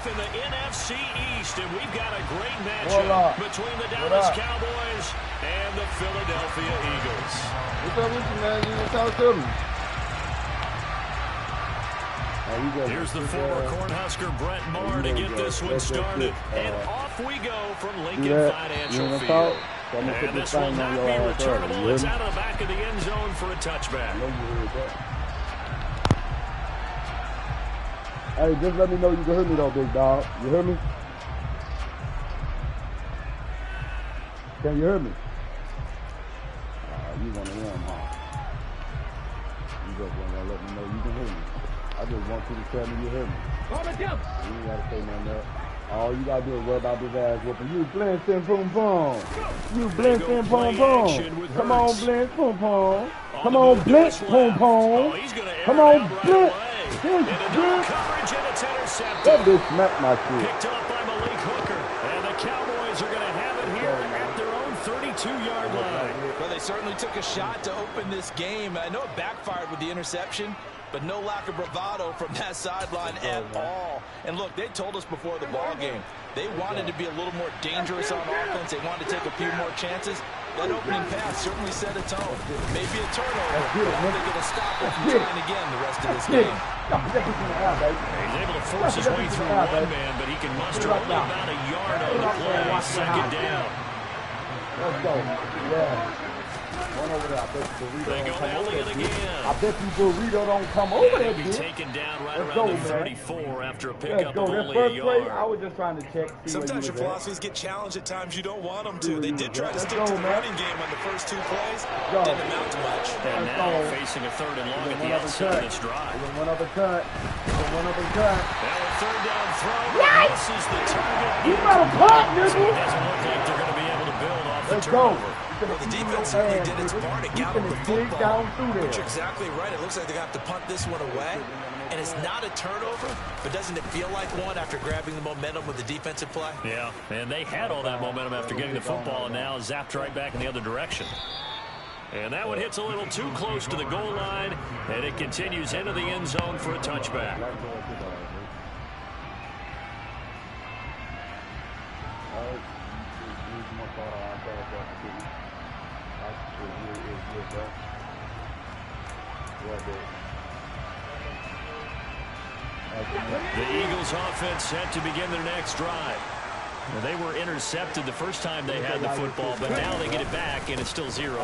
in the NFC East, and we've got a great matchup between the Dallas Cowboys and the Philadelphia Eagles. What's up with you, man? You didn't talk to me. Here's the former Cornhusker Brett Maher to get this one started. And off we go from Lincoln Financial Field. And this will not be returnable. It's out of the back of the end zone for a touchback. Hey, just let me know you can hear me though, big dog. You hear me? Can you hear me? You one of them, huh? You just want to let me know you can hear me. I just want you to tell me you hear me. You ain't got to say nothing else. All you got to do is rub out this ass whooping. You blitzing, boom, boom. You blitzing, boom, boom. Come on, blitz, boom, boom. Come on, blitz, boom, boom. Come on, blitz. That bitch smacked my shit. Picked up by Malik Hooker. And the Cowboys are going to have it here at their own 32-yard line. Well, they certainly took a shot to open this game. I know it backfired with the interception, but no lack of bravado from that sideline at all. And look, they told us before the ball game, they wanted to be a little more dangerous on offense. They wanted to take a few more chances. That opening pass certainly set a tone. Maybe a turnover. They're going to stop it from trying again the rest of this game. He's able to force his way through one man, but he can muster only about a yard on the play. Second down. Let's go. Yeah. Run over there. I bet you burrito they go to Elliott again. I bet you burrito don't come over there. He'll be taken down right around the 34 after a pickup of only a yard. I was just trying to check. Sometimes your philosophies get challenged at times you don't want them to. They did try to stick to the running game on the first two plays. Didn't amount to much. And now facing a third and long at the outside of this drive. One other cut. Now a third down throw. Misses the target. You better punt, nigga. So it doesn't look like they're going to be able to build off the turnover. Well, the defense certainly did its part to gather the football. But you're exactly right. It looks like they're going to have to punt this one away. And it's not a turnover, but doesn't it feel like one after grabbing the momentum with the defensive play? Yeah, and they had all that momentum after getting the football and now zapped right back in the other direction. And that one hits a little too close to the goal line, and it continues into the end zone for a touchback. The Eagles offense set to begin their next drive. Well, they were intercepted the first time they had the football, but now they get it back, and it's still 0-0.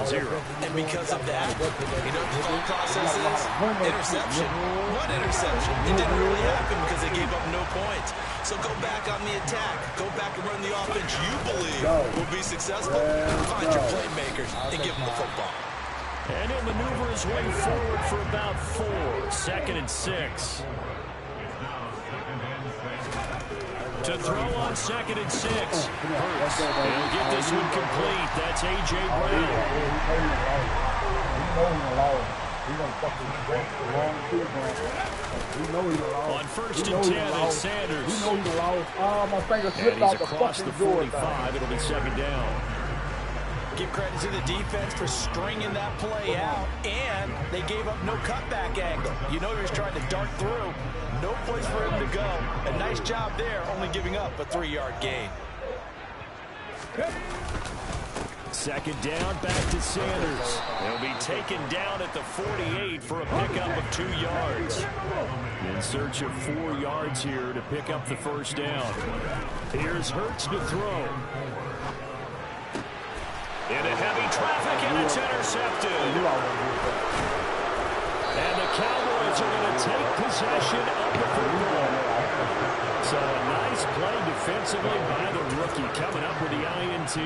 And because of that, you know, the thought process is interception. One interception. It didn't really happen because they gave up no points. So go back on the attack. Go back and run the offense you believe will be successful. Find your playmakers and give them the football. And he'll maneuver his way forward for about 4. 2nd and 6. To throw on 2nd and 6. Hurts. He'll get this one complete. That's A.J. Brown. On 1st and 10, it's Sanders. And he's across the 45. It'll be 2nd down. Give credit to the defense for stringing that play out, and they gave up no cutback angle. You know he was trying to dart through. No place for him to go. A nice job there, only giving up a 3-yard gain. 2nd down, back to Sanders. He'll be taken down at the 48 for a pickup of 2 yards. In search of 4 yards here to pick up the 1st down. Here's Hurts to throw. Into heavy traffic, and it's intercepted. And the Cowboys are going to take possession of the football. So a nice play defensively by the rookie, coming up with the INT.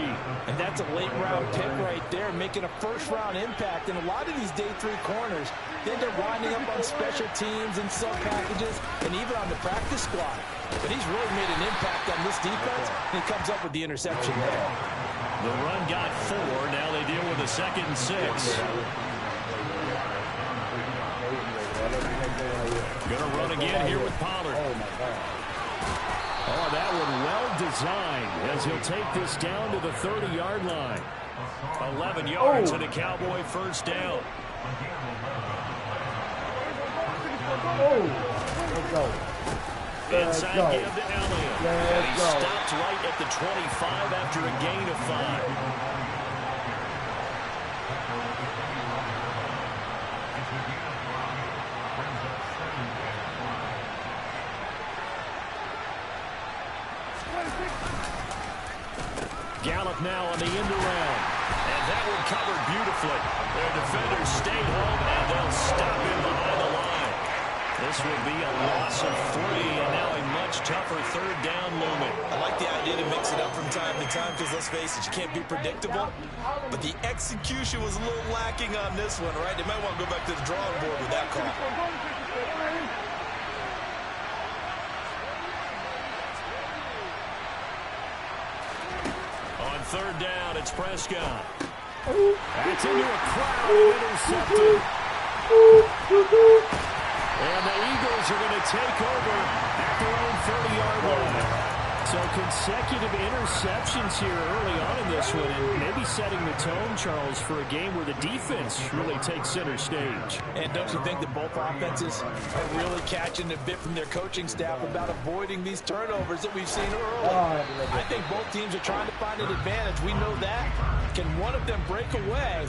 And that's a late-round pick right there, making a first-round impact. And a lot of these day 3 corners, they end up winding up on special teams and sub-packages and even on the practice squad. But he's really made an impact on this defense, and he comes up with the interception there. The run got 4. Now they deal with a 2nd and 6. Going to run again here with Pollard. Oh, that one well designed as he'll take this down to the 30-yard line. 11 yards and a Cowboy 1st down. Let's go. Inside give to Elliott. And he stopped right at the 25 after a gain of 5. Gallup now on the end around. And that one covered beautifully. Their defenders stayed home, and they'll stop him behind the line. This will be a loss of 3, and now a much tougher third down looming. I like the idea to mix it up from time to time because, let's face it, you can't be predictable. But the execution was a little lacking on this one, right? They might want to go back to the drawing board with that call. Third down, it's Prescott. That's into a crowd and intercepted. And the Eagles are going to take over at their own 30-yard line. So consecutive interceptions here early on in this one, and maybe setting the tone, Charles, for a game where the defense really takes center stage. And don't you think that both offenses are really catching a bit from their coaching staff about avoiding these turnovers that we've seen early? I think both teams are trying to find an advantage. We know that. Can one of them break away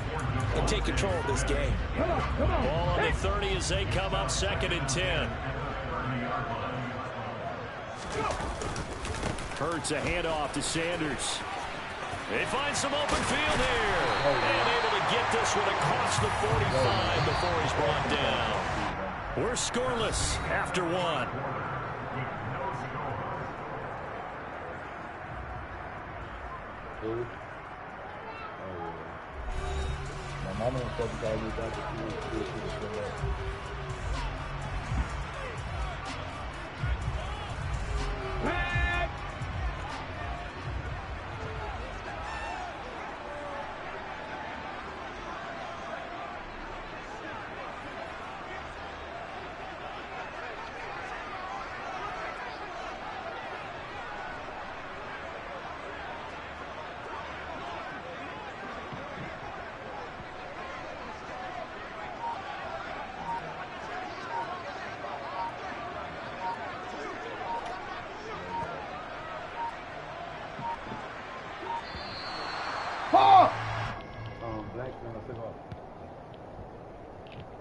and take control of this game? Ball on the 30 as they come up 2nd and 10. Hurts a handoff to Sanders. They find some open field here. And able to get this one across the 45 before he's brought down. We're scoreless after 1.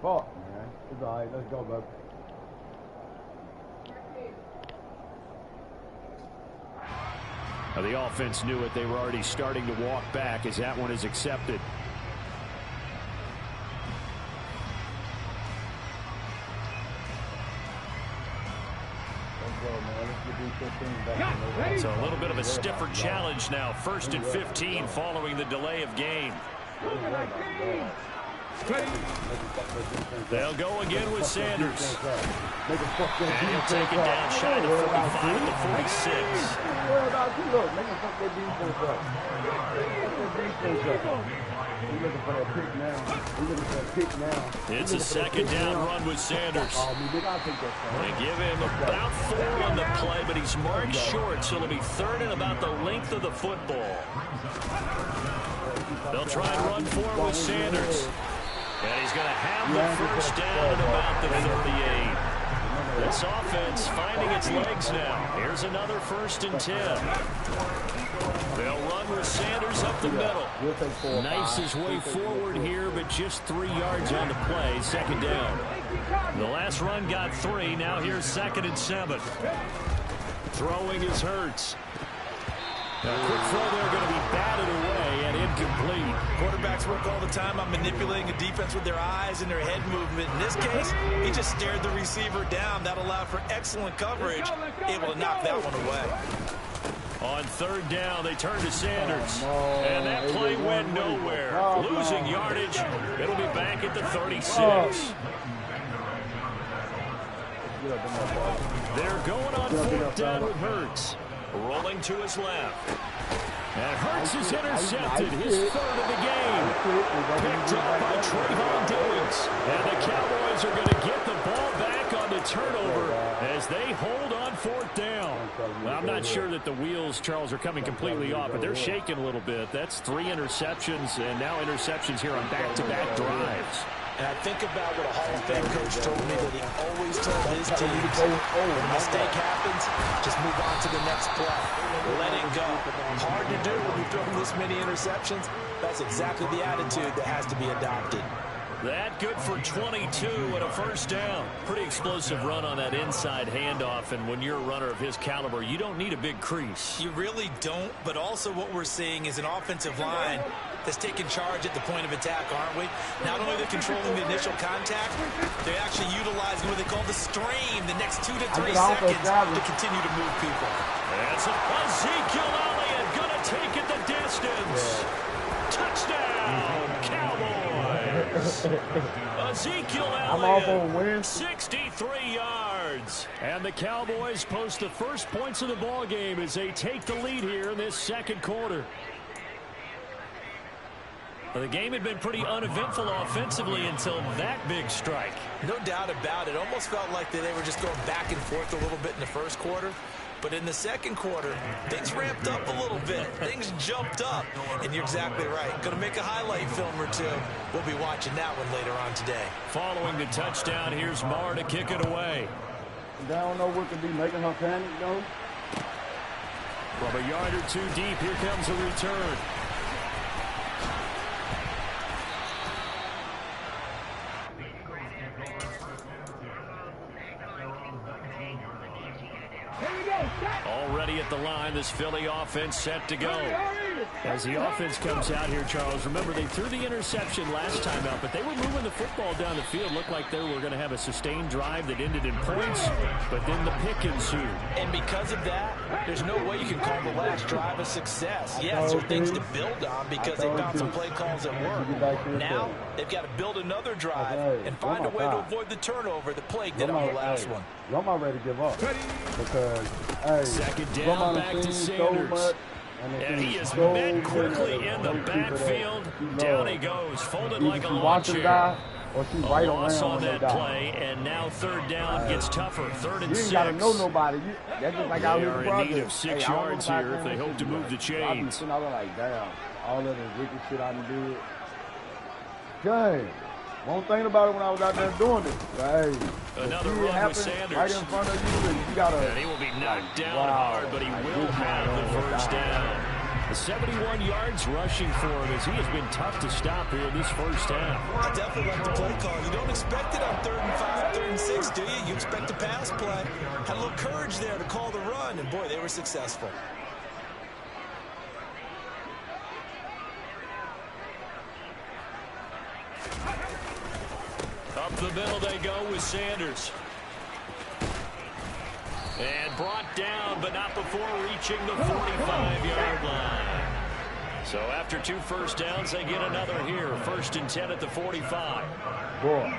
Fuck, man. It's all right. Let's go, bud. The offense knew it. They were already starting to walk back as that one is accepted. So a little bit of a stiffer challenge now. 1st and 15 following the delay of game. They'll go again with Sanders. And he'll take it down shy of the 45 at the 46. It's a 2nd down run with Sanders. They give him about 4 on the play, but he's marked short, so it'll be 3rd and about the length of the football. They'll try and run for it with Sanders. And he's going to have the 1st down at about the 38. This offense finding its legs now. Here's another 1st and 10. They'll run with Sanders up the middle. Knifes his way forward here, but just 3 yards on the play. 2nd down. The last run got 3. Now here's 2nd and 7. Throwing is Hurts. A quick throw there going to be batted away and incomplete. Quarterbacks work all the time on manipulating a defense with their eyes and their head movement. In this case, he just stared the receiver down. That allowed for excellent coverage, able to knock that one away. On 3rd down, they turn to Sanders. And that play went nowhere. Losing yardage. It'll be back at the 36. They're going on 4th down with Hurts. Rolling to his left. And Hurts is intercepted. His 3rd of the game. Picked up by Trayvon Diggs. And the Cowboys are going to get the ball back on the turnover as they hold on 4th down. Well, I'm not sure that the wheels, Charles, are coming completely off, but they're shaking a little bit. That's 3 interceptions, and now interceptions here on back-to-back drives. And I think about what a Hall of Fame coach told me, that he always told his teams, when a mistake happens, just move on to the next play. Let it go. Hard to do when you're throwing this many interceptions. That's exactly the attitude that has to be adopted. That good for 22 and a first down. Pretty explosive run on that inside handoff, and when you're a runner of his caliber, you don't need a big crease. You really don't, but also what we're seeing is an offensive line that's taking charge at the point of attack, aren't we? Not only they're controlling the initial contact, they're actually utilizing what they call the stream, the next 2 to 3 seconds to continue to move people. That's Ezekiel Elliott going to take it the distance. Touchdown, Cowboys. Ezekiel Elliott, 63 yards. And the Cowboys post the first points of the ball game as they take the lead here in this second quarter. Well, the game had been pretty uneventful offensively until that big strike. No doubt about it. Almost felt like they were just going back and forth a little bit in the first quarter. But in the second quarter, things ramped up a little bit. Things jumped up. And you're exactly right. Going to make a highlight film or two. We'll be watching that one later on today. Following the touchdown, here's Marr to kick it away. They don't know what to be making her panic, though. From a yard or two deep, here comes a return. Already at the line, this Philly offense set to go. As the offense comes out here, Charles, remember they threw the interception last time out, but they were moving the football down the field. Looked like they were going to have a sustained drive that ended in points, but then the pick ensued. And because of that, there's no way you can call the last drive a success. Yes, there are things to build on because they found some play calls that work. Now, they've got to build another drive and find a way to avoid the turnover that plagued it on the last one. I'm not ready to give up because, hey, second down, back to Sanders. And he is met quickly in the backfield. Down he goes, folded like a lawn chair. A loss on that play, and now third down gets tougher. 3rd and 6. You ain't got to know nobody. That's just like out here They are in need of 6 yards here if they hope to move the chains. I was like, damn, all of this wicked shit I done did. Dang. One thing about it when I was out there doing it. Hey, another run with Sanders. Right in front of you, and you gotta. And he will be knocked down hard, but he will have the first down. 71 yards rushing for him as he has been tough to stop here in this first half. I definitely like the play call. You don't expect it on 3rd and 5, 3rd and 6, do you? You expect a pass play. Had a little courage there to call the run, and boy, they were successful. Up the middle they go with Sanders. And brought down, but not before reaching the 45-yard line. So after 2 first downs, they get another here. 1st and 10 at the 45. Boy.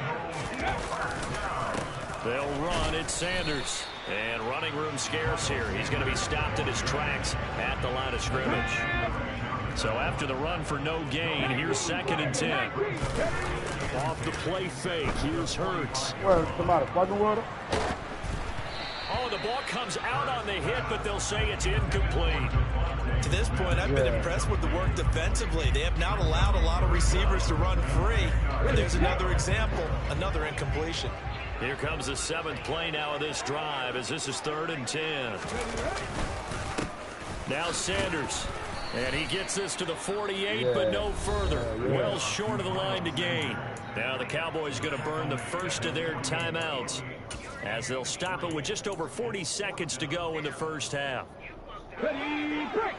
They'll run. It's Sanders. And running room scarce here. He's going to be stopped in his tracks at the line of scrimmage. So after the run for no gain, here's 2nd and 10. Off the play fake, here's Hurts. Well, somebody fucking with him. Oh, the ball comes out on the hit, but they'll say it's incomplete. To this point, I've been impressed with the work defensively. They have not allowed a lot of receivers to run free. And there's another example, another incompletion. Here comes the 7th play now of this drive as this is 3rd and 10. Now Sanders. And he gets this to the 48, but no further. Well short of the line to gain. Now the Cowboys going to burn the first of their timeouts as they'll stop it with just over 40 seconds to go in the first half. Ready, break.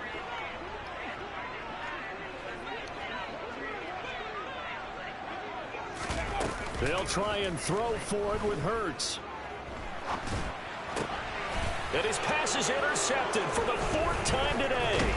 They'll try and throw for it with Hurts. And his pass is intercepted for the 4th time today.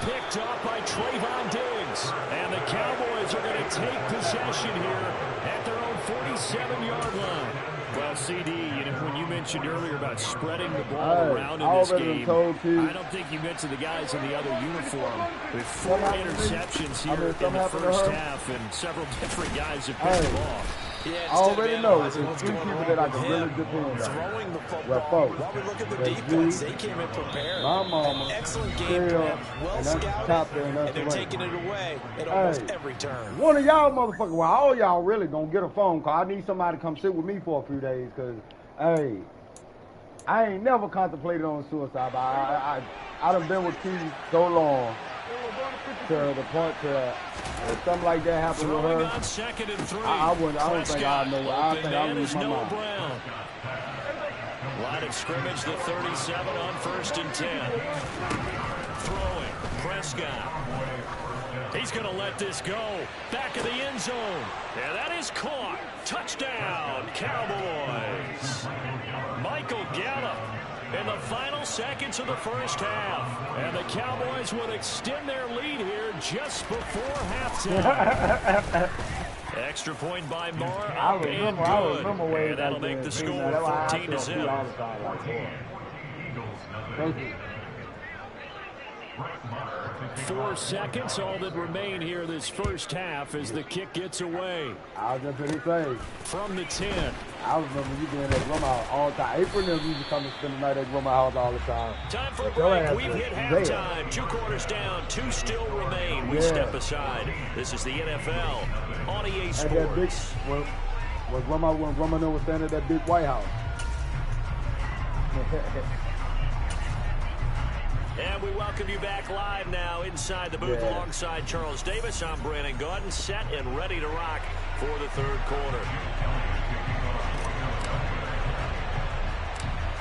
Picked up by Trayvon Diggs. And the Cowboys are going to take possession here at their own 47-yard line. Well, CD, you know, when you mentioned earlier about spreading the ball around in this game, I don't think you mentioned the guys in the other uniform. With 4 interceptions here in the first half, and several different guys have picked them off. Yeah, I already know there's what's 3 going people wrong that I with can him really depend on. throwing the football. Well, folks, While we look at the there's defense, G, they came in prepared. my mama, An excellent game plan, well and that's scouted, top there, and that's they're the taking it away at Hey, almost every turn. one of y'all motherfuckers, well, all y'all really gonna get a phone call. I need somebody to come sit with me for a few days, cause, hey, I ain't never contemplated on suicide, but I done been with Keith so long to the point to if something like that happened with her. On 2nd and 3. I don't think I know. I think I lose my mind. Brown. Line of scrimmage, the 37 on 1st and 10. Throwing, Prescott. He's going to let this go. Back of the end zone. And that is caught. Touchdown, Cowboys. Michael Gallup in the final seconds of the first half. And the Cowboys would extend their lead here just before halftime. Extra point by Moore. I remember way and that'll make the score 14-0. 4 seconds, all that remain here this first half as the kick gets away. I was just going to say. From the 10. I remember you being at Grandma all the time. April and them used to come and spend the night at Grandma house all the time. Time for a break. We've hit halftime. 2 quarters down. 2 still remain. We step aside. This is the NFL on EA Sports. And that big, when Grandma was standing at that big White House. And we welcome you back live now inside the booth alongside Charles Davis. I'm Brandon Gaudin, set and ready to rock for the 3rd quarter.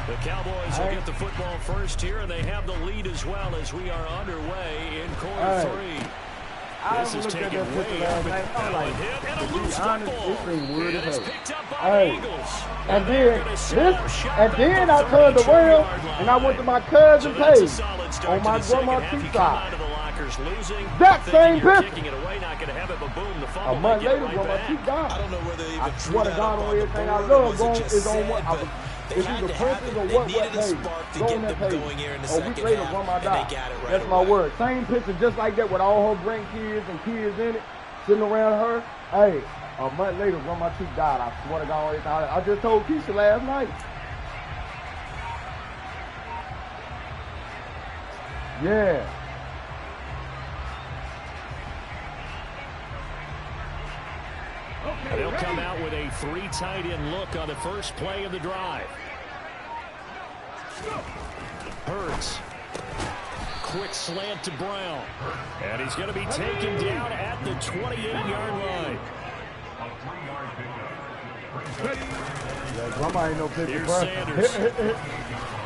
The Cowboys will get the football first here, and they have the lead as well as we are underway in quarter 3. This is taken way up and like, and a loose football. And it's picked up by the Eagles. And then I turned around and I went to my cousin page on my grandma's two side. That same picture. A month later, grandma, she died. I don't know whether they even I swear to God, on everything I love is on what it's either Princess or what page. Go on that page. A week later, grandma died. That's my word. Same picture, just like that, with all her grandkids and kids in it, sitting around her. Hey, a month later, grandma cheek died. I swear to God, on everything I just told Keisha last night. Yeah. They'll come out with a 3 tight end look on the first play of the drive. Hurts. Quick slant to Brown. And he's going to be taken down at the 28-yard line. Yeah, grandma ain't no picture. Here's Sanders.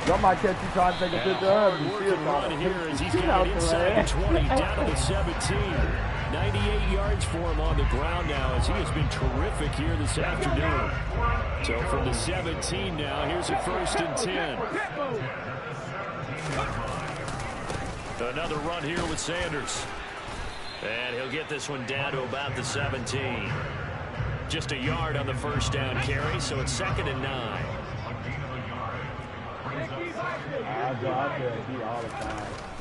Grandma catch you trying to take a picture of her. Working run here as he's got inside the 20 down to the 17. 98 yards for him on the ground now as he has been terrific here this afternoon. So from the 17 now, here's a 1st and 10. Another run here with Sanders. And he'll get this one down to about the 17. Just a yard on the first down carry, so it's 2nd and 9.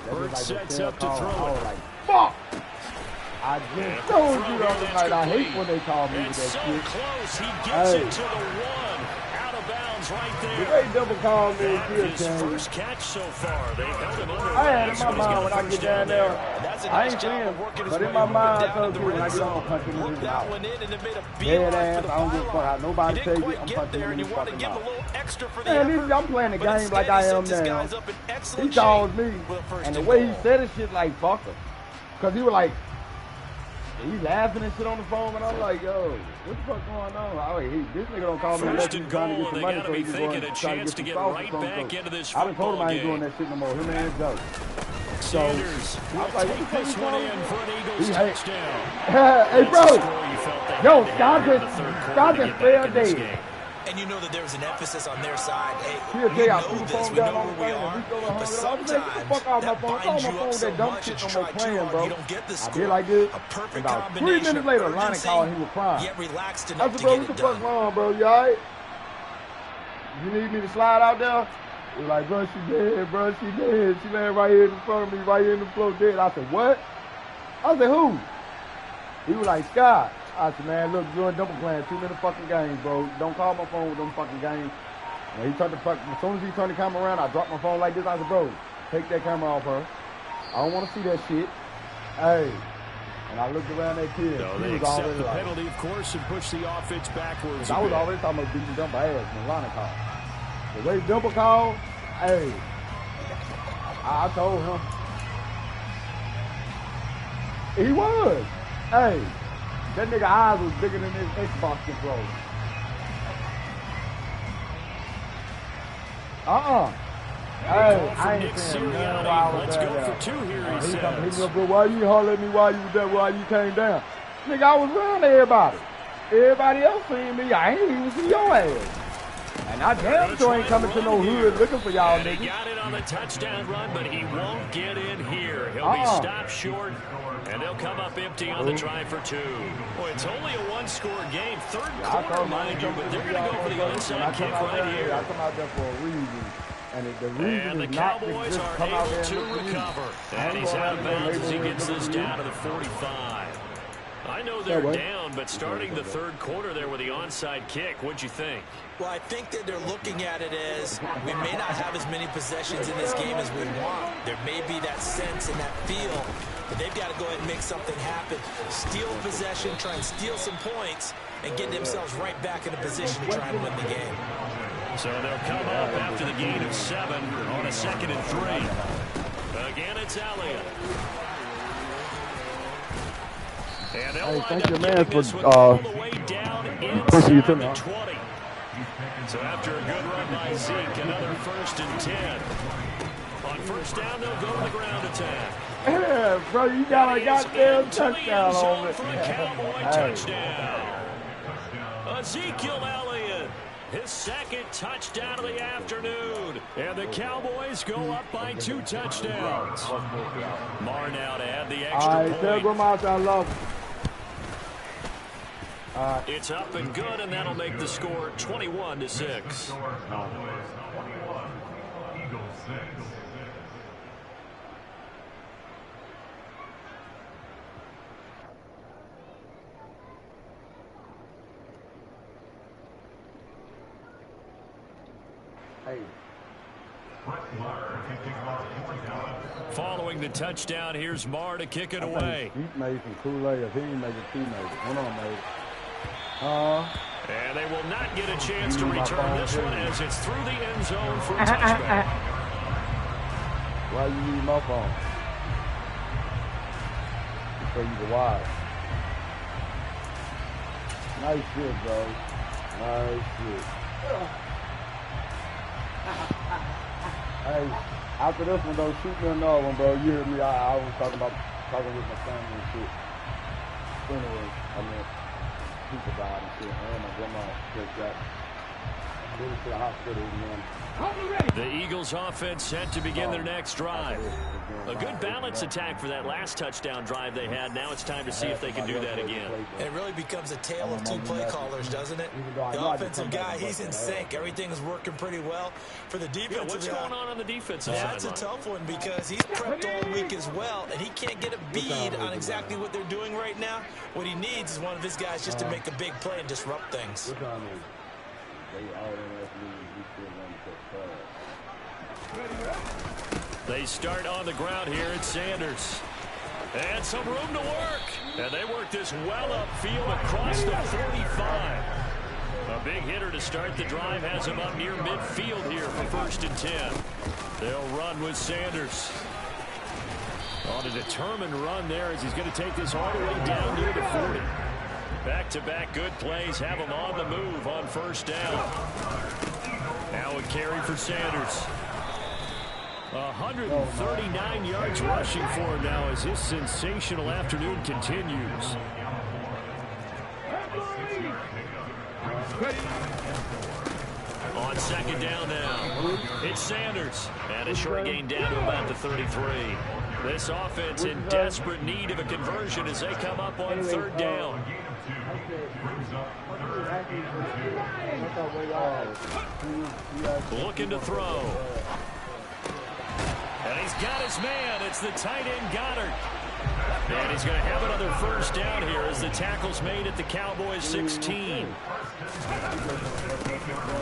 Bird sets up to throw it. Like, fuck! I just told you the other night. I hate when they call me with that so shit. close. He gets it to the 1. Out of bounds right there. They double called me and his first catch so far. They held him under. I had in my mind when I get down there. I ain't saying, but in my mind I told you when I get on punching in his mouth. Dead ass, I don't give a fuck. Nobody tell you I'm punching in his fucking mouth. Man, I'm playing the game like I am now. He calls me, and the way he said his shit like fuck him. Because he was like, he laughing and shit on the phone, and I'm like, yo, what the fuck going on? This nigga don't call me unless he's trying to get some money so he can go and try to get some sauce or something. I done told him I ain't doing that shit no more. Him and his Joe. So, I was like, what the fuck you calling me? He hate. Hey, bro. Yo, Scott just fell dead. And you know that there's an emphasis on their side. Hey, we know this, we know where we are. But sometimes that binds you up so much that you try too hard. You don't get the score. I did like this. A perfect about combination 3 minutes later, of Lonnie called, he was crying. Yet relaxed I enough said, to bro, get what the it done. fuck wrong, bro? You all right? You need me to slide out there? He was like, bro, she dead, bro, she dead. She laying right here in front of me, right here in the floor dead. I said, what? I said, who? He was like, Scott. I said, man, look, you and Dimple playing too many fucking games, bro. Don't call my phone with them fucking games. When he turned as soon as he turned the camera around, I dropped my phone like this. I said, bro, take that camera off her. I don't want to see that shit. Hey. And I looked around that kid. So they accept the penalty, of course, and push the offense backwards. I was already talking about beating Dimple ass when Lonnie called. The way Dimple called, hey, I told him. He was. Hey, that nigga eyes was bigger than his Xbox controller. Hey, I ain't saying nothing while I was there. Let's go for 2 here, he says. Why you holler at me while you was there, while you came down? Nigga, I was around everybody. Everybody else seen me. I ain't even see your ass. And I damn sure ain't coming to no hood looking for y'all niggas. He got it on the touchdown run, but he won't get in here. He'll be stopped short, and they'll come up empty on the try for 2. Boy, it's only a 1-score game. Third quarter, mind you, but they're going to go for the onside kick right here. I come out there for a reason. And the Cowboys are able to recover. And he's out of bounds as he gets this down to the 45. I know they're down, but starting the third quarter there with the onside kick, what'd you think? Well, I think that they're looking at it as we may not have as many possessions in this game as we want. There may be that sense and that feel, but they've got to go ahead and make something happen. Steal possession, try and steal some points, and get themselves right back in a position to try and win the game. So they'll come up after the gain of 7 on a 2nd and 3. Again, it's Elliott. And they'll thank you, man, for pushing you to me. 20. So after a good run by Zeke, another 1st and 10. On first down, they'll go to the ground attack. Yeah, bro, you got a goddamn touchdown on it. For a Cowboy touchdown. Ezekiel Elliott, his 2nd touchdown of the afternoon. And the Cowboys go up by 2 touchdowns. Mar now to add the extra point. Tell Grandma I love him. It's up and good, and that'll make the score 21-6. Following the touchdown, here's Mar to kick it away. He made some Kool-Aid. If he ain't make it, he made it. One on made it. And they will not get a chance to return this one as it's through the end zone for a touchback. Why you need my phone? So you can watch. Nice shit, bro. Nice shit. Hey, after this one, though, shoot me another one, bro. You heard me. I was talking with my family and shit. Anyway, I mean, people died and shit. And my grandma just got moved to the hospital again. The Eagles offense set to begin their next drive. A good balance attack for that last touchdown drive they had. Now it's time to see if they can do that again. It really becomes a tale of 2 play callers, doesn't it? The offensive guy, he's in sync. Everything is working pretty well. For the defensive what's going on the defensive side? That's a tough one because he's prepped all week as well, and he can't get a bead on exactly what they're doing right now. What he needs is one of his guys just to make a big play and disrupt things. They start on the ground here at Sanders. And some room to work. And they work this well upfield across the 45. A big hitter to start the drive has him up near midfield here for 1st and 10. They'll run with Sanders. On a determined run there as he's going to take this all the way down near the 40. Back-to-back good plays have him on the move on 1st down. Now a carry for Sanders. 139 yards rushing for him now as his sensational afternoon continues. On 2nd down now, it's Sanders. And a short gain down to about the 33. This offense in desperate need of a conversion as they come up on 3rd down. Looking to throw. And he's got his man. It's the tight end Goddard. And he's going to have another first down here as the tackle's made at the Cowboys 16.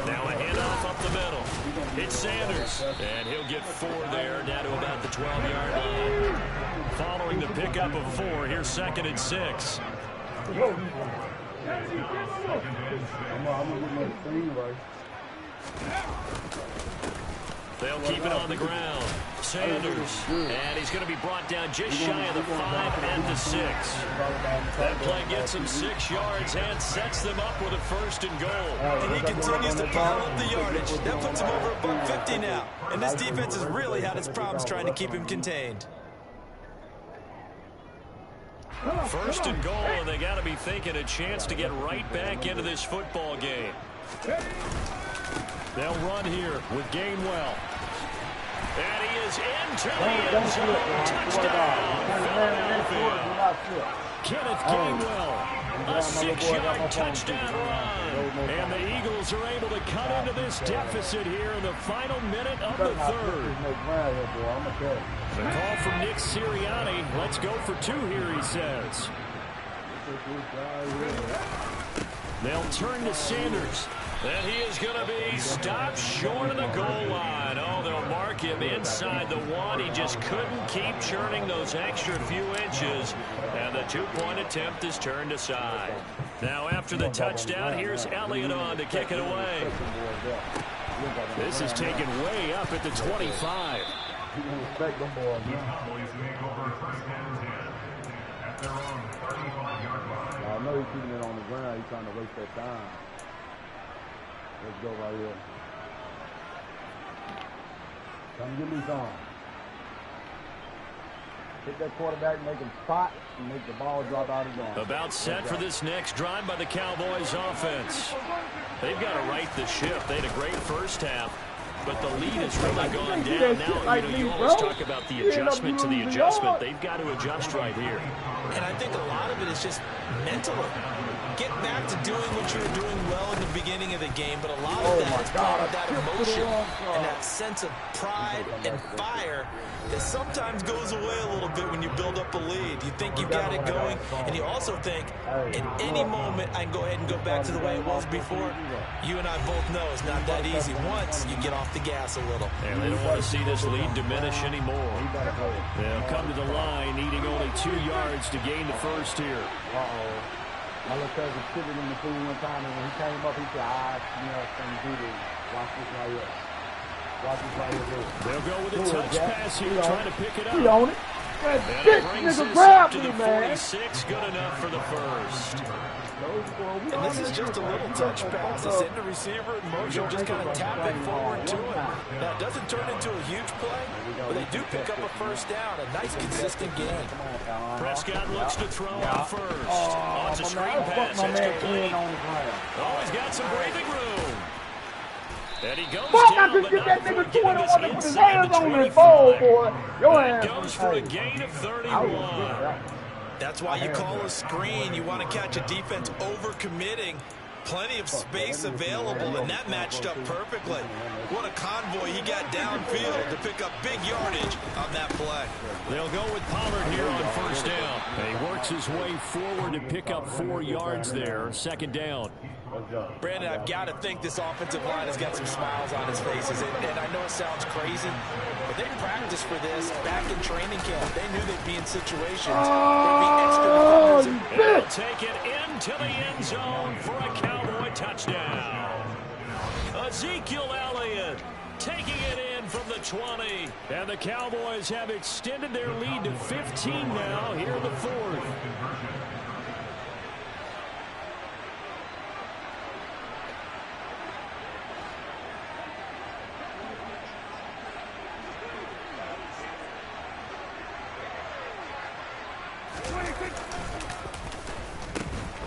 Now a handoff up the middle. It's Sanders. And he'll get 4 there, down to about the 12-yard line. Following the pickup of 4, here's 2nd and 6. They'll keep it on the ground. Sanders, and he's going to be brought down just shy of the 5 and the 6. That play gets him 6 yards and sets them up with a 1st and goal. And he continues to pile up the yardage. That puts him over $150 now. And this defense has really had its problems trying to keep him contained. 1st and goal, and they got to be thinking a chance to get right back into this football game. They'll run here with Gainwell. And he is into the end zone. Touchdown, Philadelphia. Kenneth Gainwell, a 6-yard touchdown run. And the Eagles are able to cut into this deficit here in the final minute of the 3rd. The call from Nick Sirianni. Let's go for 2 here, he says. They'll turn to Sanders. And he is going to be stopped short of the goal line. Oh, they'll mark him inside the 1. He just couldn't keep churning those extra few inches. And the 2-point attempt is turned aside. Now after the touchdown, here's Elliott on to kick it away. This is taken way up at the 25. I know he's keeping it on the ground. He's trying to waste that time. Let's go right here. Come give me some. Hit that quarterback, make him spot, and make the ball drop out of line. About set for this next drive by the Cowboys offense. They've got to right the ship. They had a great first half, but the lead has really gone down. Now, you always talk about the adjustment to the adjustment. They've got to adjust right here. And I think a lot of it is just mental. Get back to doing what you were doing well in the beginning of the game, but a lot of that is part of that emotion and that sense of pride and fire that sometimes goes away a little bit when you build up a lead. You think you've got it going, and you also think, at any moment, I can go ahead and go back to the way it was before. You and I both know it's not that easy once you get off the gas a little. And they don't want to see this lead diminish anymore. They'll come to the line, needing only 2 yards to gain the first here. My little cousin shivered in the pool one time, and when he came up, he said, can do this. Watch this right here. Watch this right here. They'll go with a touch pass here, trying to pick it up. He on it. And it brings this up to the 46, good enough for the first. And this is just a little touch pass. It's in the receiver in motion, just kind of tap it forward to him. Now, it doesn't turn into a huge play, but they do pick up a first down. A nice, consistent game. Prescott looks to throw out first. Oh, it's a screen pass. It's complete. Oh, he's got some breathing room. And he goes down, but not for getting this inside the 25. That goes for a gain of 31. That's why you call a screen. You want to catch a defense over-committing. Plenty of space available, and that matched up perfectly. What a convoy he got downfield to pick up big yardage on that play. They'll go with Pollard here on first down. And he works his way forward to pick up 4 yards there. 2nd down. Brandon, I've got to think this offensive line has got some smiles on his faces. And I know it sounds crazy, but they practiced for this back in training camp. They knew they'd be in situations. They'd be extra defensive. And they'll take it into the end zone for a Cowboy touchdown. Ezekiel Elliott taking it in from the 20. And the Cowboys have extended their lead to 15 now here in the 4th.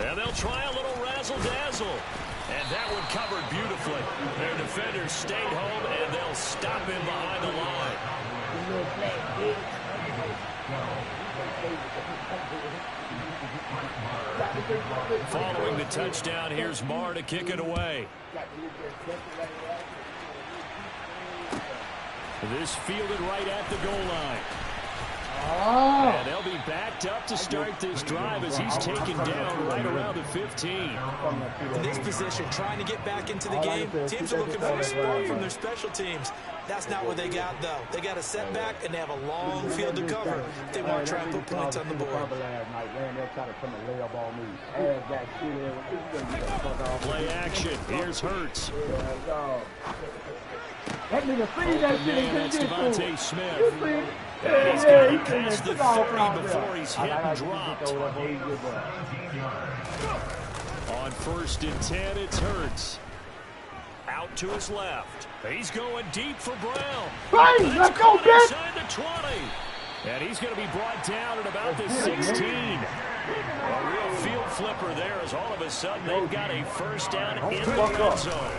And they'll try a little razzle-dazzle. And that one covered beautifully. Their defenders stayed home, and they'll stop him behind the line. Following the touchdown, here's Marr to kick it away. This fielded right at the goal line. And they'll be backed up to start this drive as he's taken down right around the 15. In this position, trying to get back into the game, teams are looking for a spark from their special teams. That's not what they got, though. They got a setback, and they have a long field to cover if they want to try and put points on the board. Play action. Here's Hurts. That nigga see that shit and That's get Devontae Smith. You see him? And he's got it past the 30 before he's hit and dropped. On 1st and 10, it's Hurts. Out to his left. He's going deep for Brown. Hey, let's go, bitch! Inside the 20. And he's going to be brought down at about the 16. A real field flipper there as all of a sudden they've got a first down in the red zone.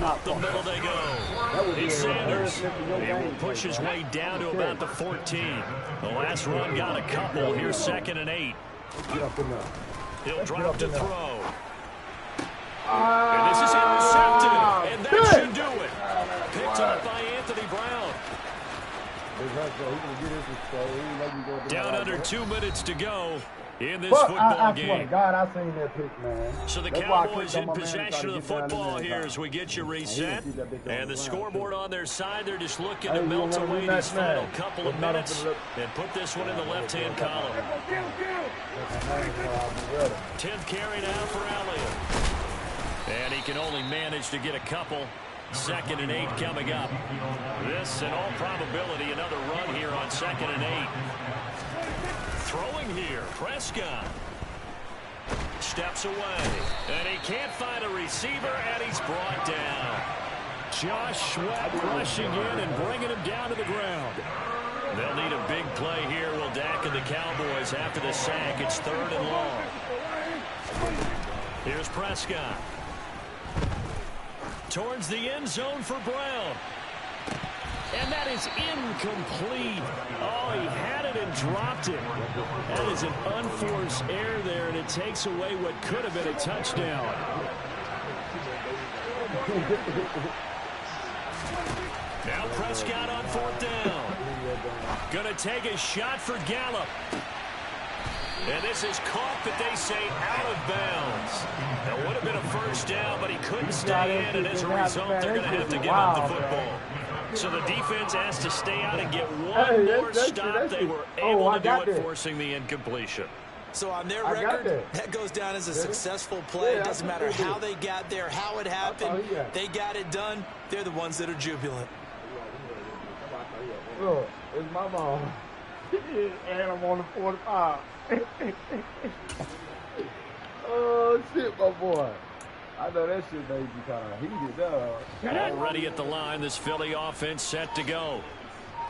Up the middle they go. It's Sanders. He will push his way down to about the 14. The last run got a couple. Here's 2nd and 8. He'll drop to throw. And this is intercepted. And that should do it. Picked up by Anthony Brown. Down under 2 minutes to go in this football game. God, I seen that pick, man. So the Cowboys in possession of the football here as we get you reset. And the scoreboard on their side, they're just looking to melt away these final couple of minutes and put this one in the left-hand column. 10th carry now for Elliott. And he can only manage to get a couple. 2nd and 8 coming up. This, in all probability, another run here on 2nd and 8. Throwing here, Prescott. Steps away. And he can't find a receiver, and he's brought down. Josh Sweat rushing in and bringing him down to the ground. They'll need a big play here, will Dak and the Cowboys after the sack. It's 3rd and long. Here's Prescott. Towards the end zone for Brown. And that is incomplete. Oh, he had it and dropped it. That is an unforced error there, and it takes away what could have been a touchdown. Now Prescott on 4th down. Gonna take a shot for Gallup. And this is caught, but they say out of bounds. That would have been a first down, but he couldn't stay in, and as a result, they're going to have to give up the football. So the defense has to stay out and get one more stop. They were able to do it, forcing the incompletion. So on their record, that goes down as a successful play. It doesn't matter how they got there, how it happened. They got it done. They're the ones that are jubilant. Look, it's my ball. And I'm on the 45. Oh, shit, my boy. I know that shit made you kind of heated, though. Already at the line, this Philly offense set to go.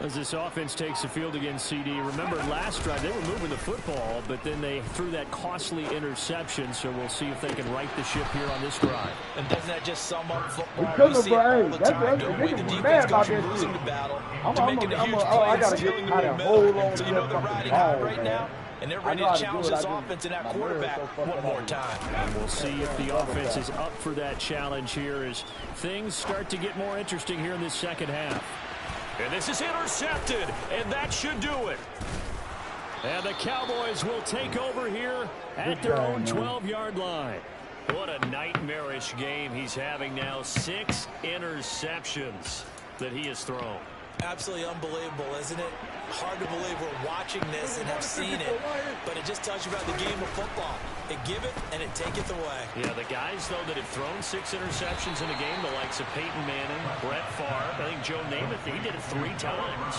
As this offense takes the field against CD. Remember, last drive, they were moving the football, but then they threw that costly interception, so we'll see if they can right the ship here on this drive. And doesn't that just sum up football? We see it all the time. The way the defense goes from losing the battle to making a huge play and stealing the momentum. So you know they're riding high right now, and they're ready to challenge this offense and that quarterback one more time. And we'll see if the offense is up for that challenge here as things start to get more interesting here in this second half. And this is intercepted, and that should do it. And the Cowboys will take over here at their own 12-yard line. What a nightmarish game he's having now. 6 interceptions that he has thrown. Absolutely unbelievable, isn't it? Hard to believe we're watching this and have seen it, but it just tells you about the game of football. It give it and it take it away. Yeah, the guys, though, that have thrown 6 interceptions in a game, the likes of Peyton Manning, Brett Favre, I think Joe Namath, he did it 3 times.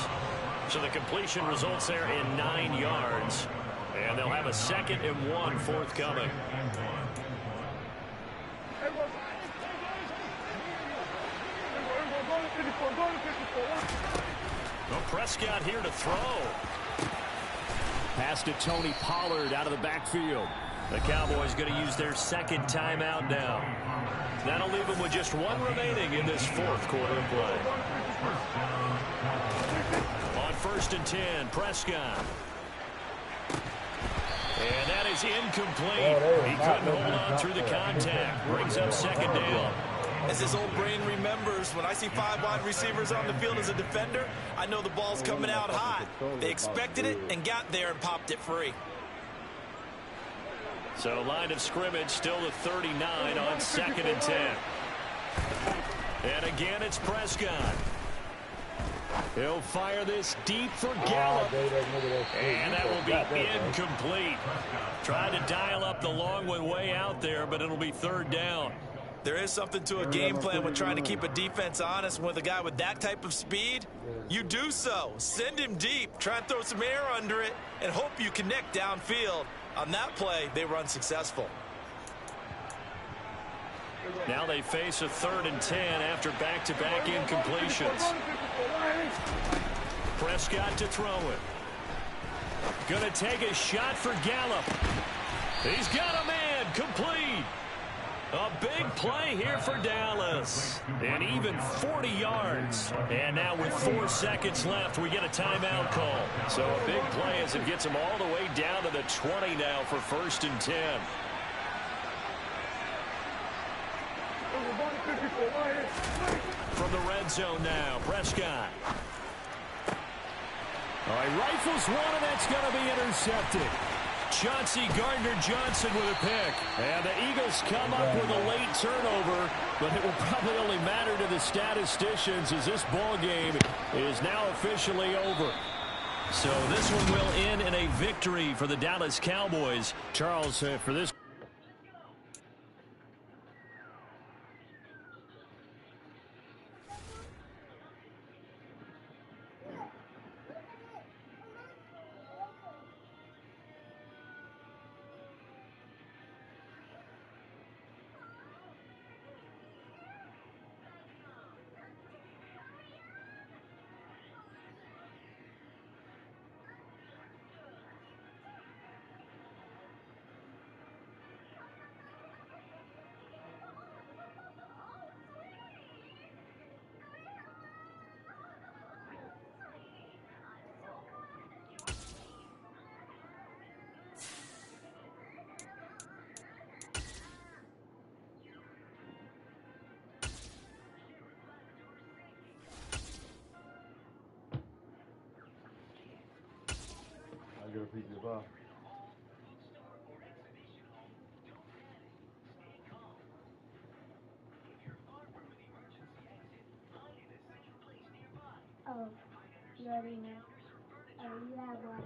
So the completion results there in 9 yards, and they'll have a 2nd and 1 forthcoming. Well, Prescott here to throw. Pass to Tony Pollard out of the backfield. The Cowboys going to use their 2nd timeout now. That'll leave them with just 1 remaining in this 4th quarter of play. On 1st and 10, Prescott. And that is incomplete. He couldn't hold on through the contact. Brings up 2nd down. As his old brain remembers, when I see 5 wide receivers on the field as a defender, I know the ball's coming out hot. They expected it and got there and popped it free. So line of scrimmage still the 39 on 2nd and 10. And again, it's Prescott. He'll fire this deep for Gallup. And that will be incomplete. Tried to dial up the long one way out there, but it'll be 3rd down. There is something to a game plan when trying to keep a defense honest. With a guy with that type of speed, you do so. Send him deep, try and throw some air under it, and hope you connect downfield. On that play, they were unsuccessful. Now they face a 3rd and 10 after back-to-back incompletions. Prescott to throw it. Gonna take a shot for Gallup. He's got a man, complete. A big play here for Dallas. And even 40 yards. And now with 4 seconds left, we get a timeout call. So a big play as it gets them all the way down to the 20 now for 1st and 10. From the red zone now, Prescott. All right, rifles one, and that's going to be intercepted. Chauncey Gardner-Johnson with a pick. And the Eagles come up with a late turnover, but it will probably only matter to the statisticians as this ball game is now officially over. So this one will end in a victory for the Dallas Cowboys. Charles, for this. I get a piece of pie. Oh, you already know. Oh, you have one.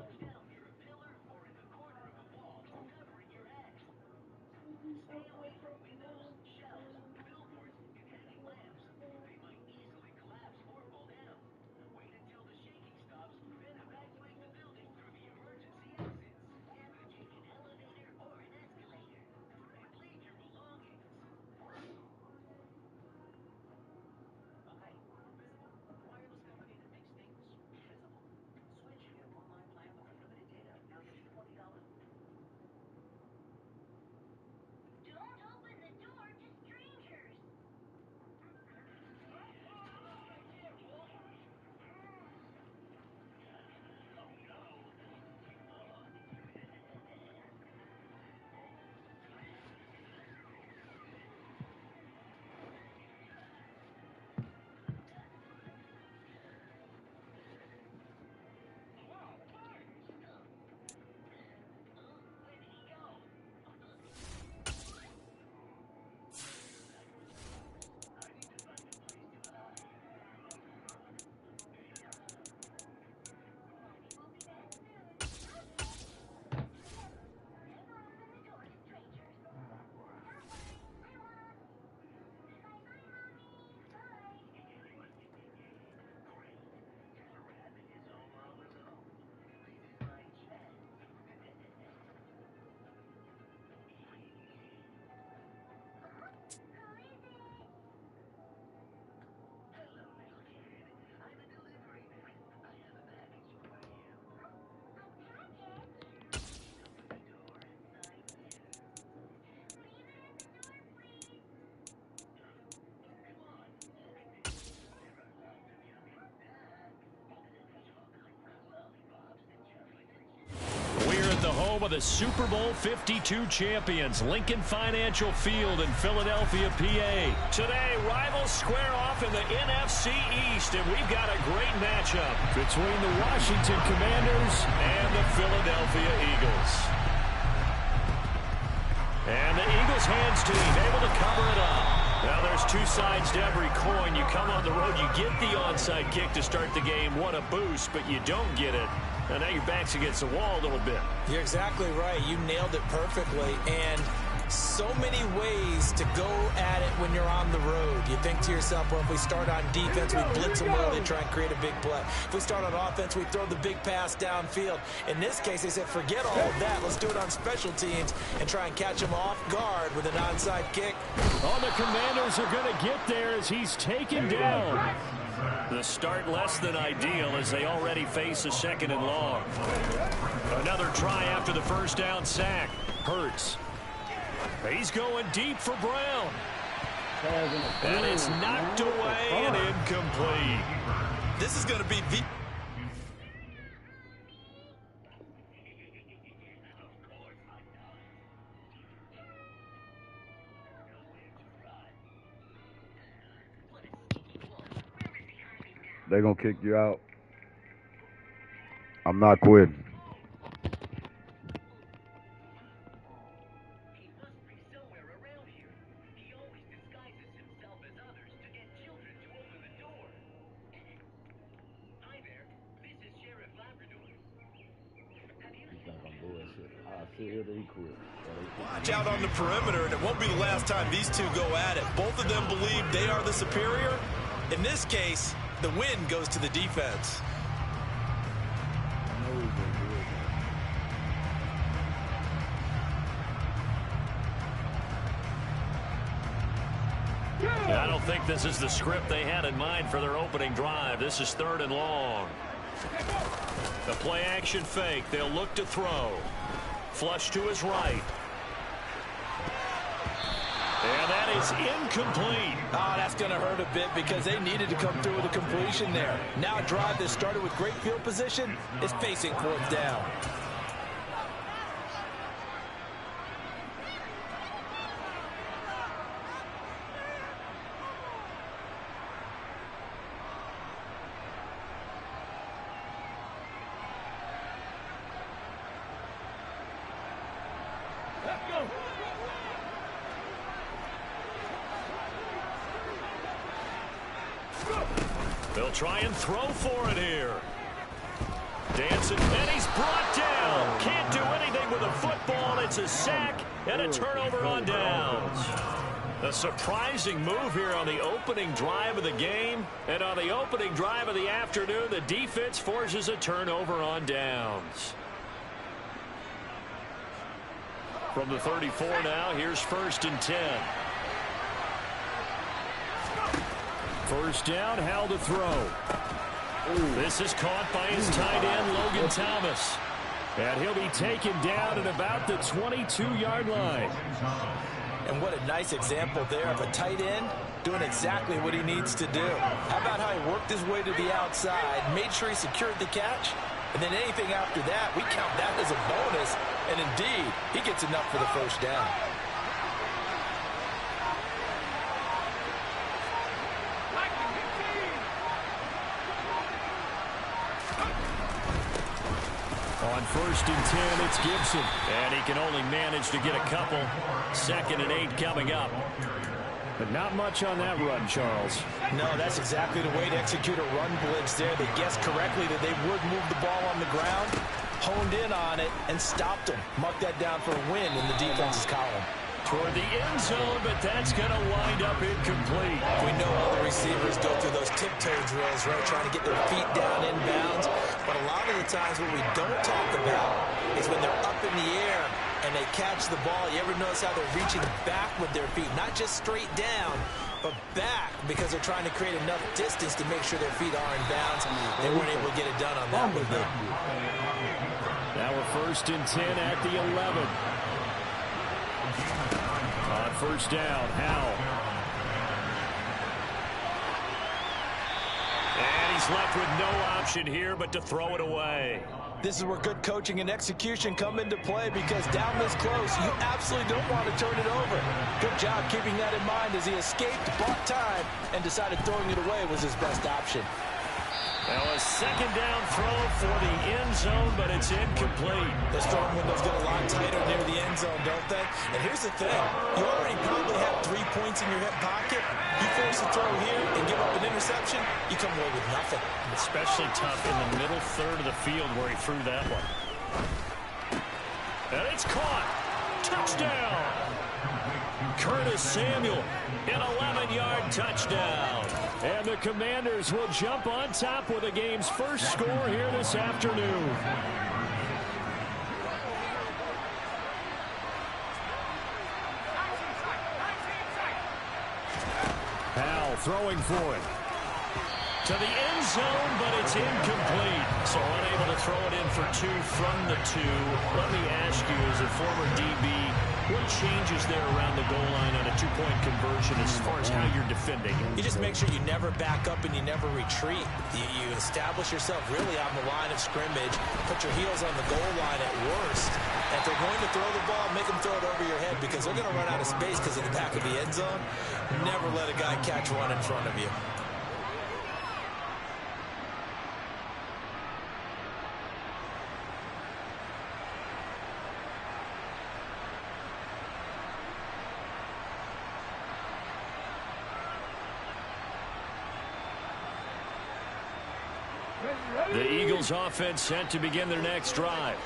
home of the Super Bowl 52 champions, Lincoln Financial Field in Philadelphia, PA. Today, rivals square off in the NFC East, and we've got a great matchup between the Washington Commanders and the Philadelphia Eagles. And the Eagles hands team able to cover it up. Now, there's two sides to every coin. You come on the road, you get the onside kick to start the game. What a boost, but you don't get it. And now your back's against the wall a little bit. You're exactly right. You nailed it perfectly. And so many ways to go at it when you're on the road. You think to yourself, well, if we start on defense, we blitz them early, try and create a big play. If we start on offense, we throw the big pass downfield. In this case, they said, forget all of that. Let's do it on special teams and try and catch them off guard with an onside kick. Oh, the Commanders are going to get there as he's taken down. The start less than ideal as they already face a 2nd and long. Another try after the first down sack. Hurts. He's going deep for Brown. And it's knocked away and incomplete. This is going to be the... They're going to kick you out. I'm not quitting. Watch out on the perimeter, and it won't be the last time these two go at it. Both of them believe they are the superior. In this case, the win goes to the defense. I don't think this is the script they had in mind for their opening drive. This is 3rd and long. The play action fake. They'll look to throw. Flush to his right. And that is incomplete. Oh, that's going to hurt a bit because they needed to come through with a completion there. Now a drive that started with great field position is facing 4th down. They'll try and throw for it here. Dancing, and he's brought down. Can't do anything with a football. It's a sack and a turnover on downs. A surprising move here on the opening drive of the game. And on the opening drive of the afternoon, the defense forces a turnover on downs. From the 34 now, here's 1st and 10. First down, Howell to throw. This is caught by his tight end, Logan Thomas. And he'll be taken down at about the 22-yard line. And what a nice example there of a tight end doing exactly what he needs to do. How about how he worked his way to the outside, made sure he secured the catch, and then anything after that, we count that as a bonus. And indeed, he gets enough for the first down. On 1st and 10, it's Gibson. And he can only manage to get a couple. 2nd and 8 coming up. But not much on that run, Charles. No, that's exactly the way to execute a run blitz there. They guessed correctly that they would move the ball on the ground, honed in on it, and stopped them. Mark that down for a win in the defense's column. Toward the end zone, but that's going to wind up incomplete. We know all the receivers go through those tiptoe drills, right, trying to get their feet down inbounds. But a lot of the times what we don't talk about is when they're up in the air and they catch the ball. You ever notice how they're reaching back with their feet, not just straight down, but back, because they're trying to create enough distance to make sure their feet are in bounds. They weren't able to get it done on that one, though. Now we're 1st and 10 at the 11. On 1st down, Howell. And he's left with no option here but to throw it away. This is where good coaching and execution come into play, because down this close, you absolutely don't want to turn it over. Good job keeping that in mind as he escaped, bought time, and decided throwing it away was his best option. Well, a second down throw for the end zone, but it's incomplete. The throwing windows get a lot tighter near the end zone, don't they? And here's the thing. You already probably have 3 points in your hip pocket. You force a throw here and give up an interception, you come away with nothing. Especially tough in the middle third of the field where he threw that one. And it's caught. Touchdown. Curtis Samuel, an 11-yard touchdown. And the Commanders will jump on top with the game's first score here this afternoon. Powell throwing for it. To the end zone, but it's incomplete. So unable to throw it in for 2 from the 2. Let me ask you, as a former DB, what changes there around the goal line on a 2-point conversion as far as how you're defending? You just make sure you never back up and you never retreat. You establish yourself really on the line of scrimmage, put your heels on the goal line at worst. And if they're going to throw the ball, make them throw it over your head, because they're going to run out of space because of the back of the end zone. Never let a guy catch one in front of you. The Eagles offense set to begin their next drive.